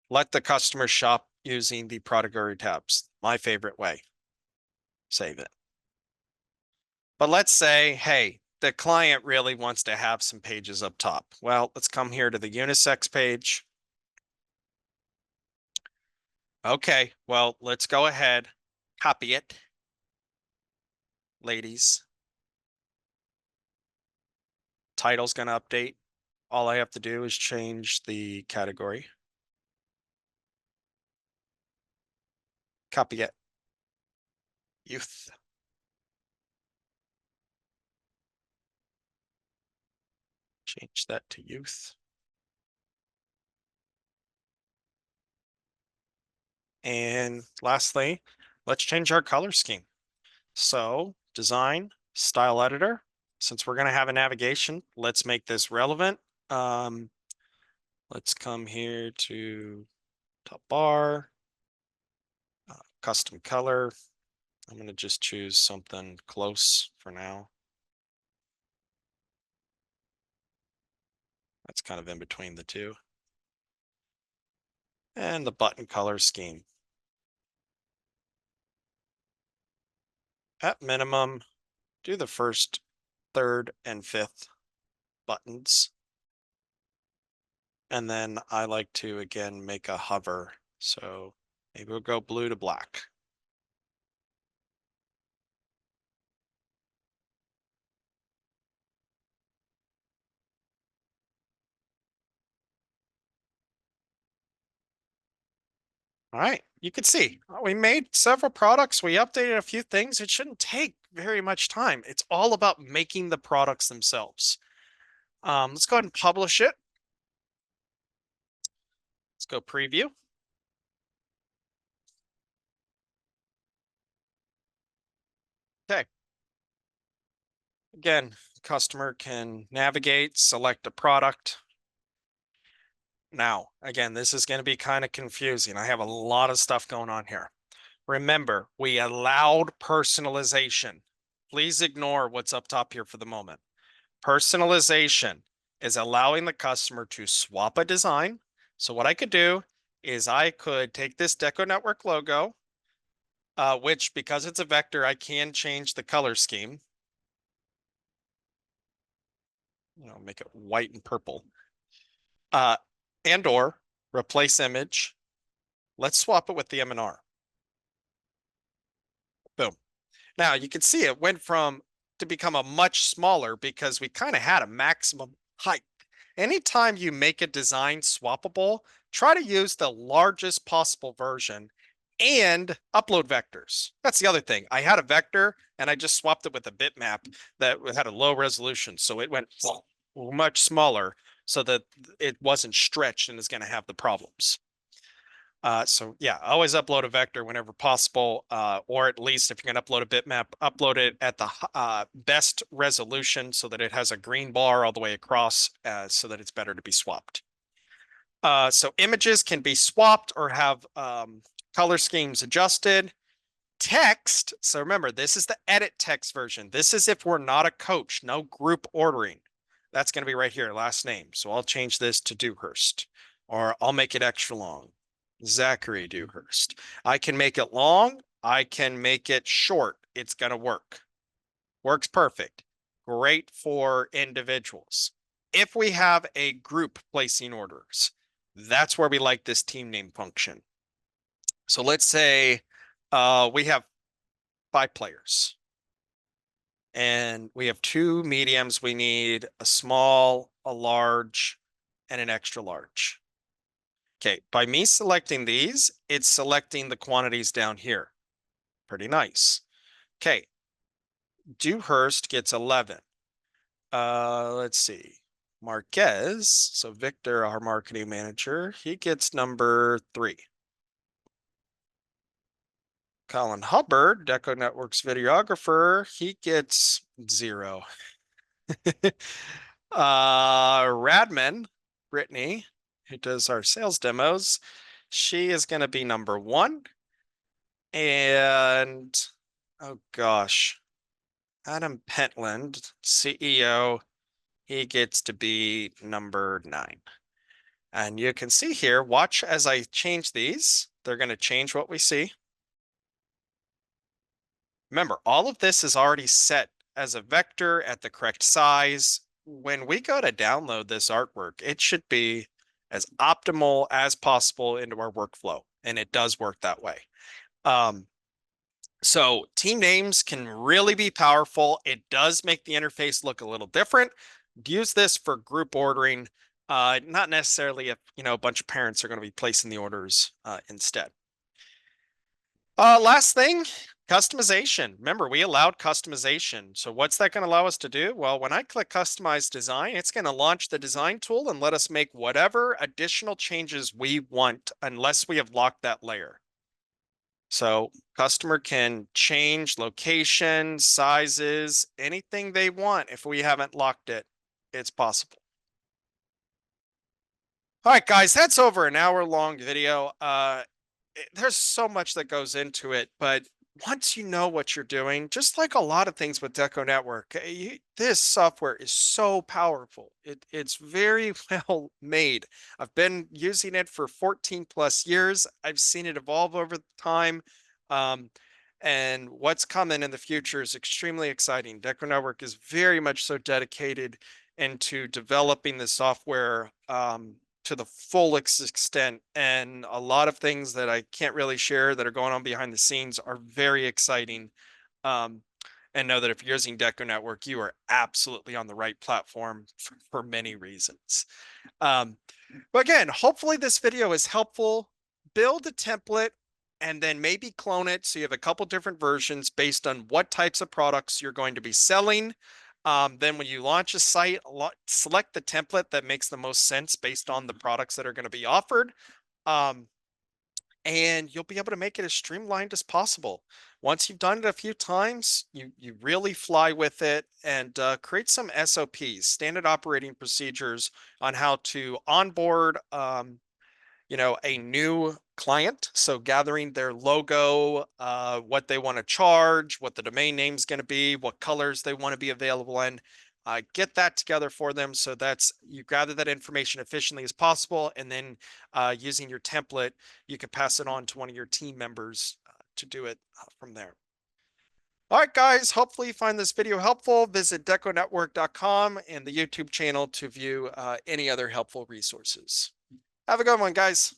Let the customer shop using the category tabs. My favorite way. Save it. But let's say, hey, the client really wants to have some pages up top. Well, let's come here to the unisex page. Okay, well, let's go ahead, copy it. Ladies. Title's going to update. All I have to do is change the category. Copy it. Youth. Change that to youth. And lastly, let's change our color scheme. So design, style editor. Since we're going to have a navigation, let's make this relevant. Let's come here to top bar, custom color. I'm going to just choose something close for now. That's kind of in between the two. And the button color scheme. At minimum, do the first, third, and fifth buttons. And then I like to, again, make a hover. So maybe we'll go blue to black. All right, you can see we made several products. We updated a few things. It shouldn't take very much time. It's all about making the products themselves. Let's go ahead and publish it. Let's go preview. Okay. Again, customer can navigate, select a product. Now, again, this is going to be kind of confusing. I have a lot of stuff going on here. Remember, we allowed personalization. Please ignore what's up top here for the moment. Personalization is allowing the customer to swap a design. So what I could do is I could take this DecoNetwork logo, which because it's a vector, I can change the color scheme. Make it white and purple. And or replace image. Let's swap it with the MNR. Boom. Now you can see it went from to become a much smaller because we kind of had a maximum height. Anytime you make a design swappable, try to use the largest possible version and upload vectors. That's the other thing. I had a vector and I just swapped it with a bitmap that had a low resolution. So it went much smaller so that it wasn't stretched and is going to have the problems. So yeah, always upload a vector whenever possible, or at least if you're going to upload a bitmap, upload it at the best resolution so that it has a green bar all the way across, so that it's better to be swapped. So images can be swapped or have color schemes adjusted. Text, so remember, this is the edit text version. This is if we're not a coach, no group ordering. That's going to be right here, last name. So I'll change this to Dewhurst, or I'll make it extra long. Zachary Dewhurst. I can make it long. I can make it short. It's going to work. Works perfect. Great for individuals. If we have a group placing orders, that's where we like this team name function. So let's say we have 5 players and we have 2 mediums. We need a small, a large, and an extra large. Okay, by me selecting these, it's selecting the quantities down here. Pretty nice. Okay, Dewhurst gets 11. Let's see. Marquez, so Victor, our marketing manager, he gets number 3. Colin Hubbard, DecoNetwork's videographer, he gets 0. Radman, Brittany, who does our sales demos, she is going to be number 1. And oh gosh, Adam Pentland, CEO, he gets to be number 9. And you can see here, watch as I change these. They're going to change what we see. Remember, all of this is already set as a vector at the correct size. When we go to download this artwork, it should be as optimal as possible into our workflow. And it does work that way. So team names can really be powerful. It does make the interface look a little different. Use this for group ordering, not necessarily if, a bunch of parents are going to be placing the orders instead. Last thing, customization. Remember, we allowed customization. So what's that going to allow us to do? Well, when I click Customize Design, it's going to launch the design tool and let us make whatever additional changes we want unless we have locked that layer. So customer can change location, sizes, anything they want. If we haven't locked it, it's possible. All right, guys, that's over an hour-long video. There's so much that goes into it, but once you know what you're doing, just like a lot of things with DecoNetwork, this software is so powerful. It's very well made. I've been using it for 14 plus years. I've seen it evolve over time. And what's coming in the future is extremely exciting. DecoNetwork is very much so dedicated into developing the software to the full extent, and a lot of things that I can't really share that are going on behind the scenes are very exciting. And know that if you're using DecoNetwork, you are absolutely on the right platform for many reasons. But again, hopefully this video is helpful. Build a template and then maybe clone it so you have a couple different versions based on what types of products you're going to be selling. Then when you launch a site, select the template that makes the most sense based on the products that are going to be offered. And you'll be able to make it as streamlined as possible. Once you've done it a few times, you really fly with it, and create some SOPs, standard operating procedures, on how to onboard a new client. So gathering their logo, what they want to charge, what the domain name is going to be, what colors they want to be available in. Get that together for them so that's you gather that information efficiently as possible, and then using your template, you can pass it on to one of your team members to do it from there. All right, guys, hopefully you find this video helpful. Visit DecoNetwork.com and the YouTube channel to view any other helpful resources. Have a good one, guys.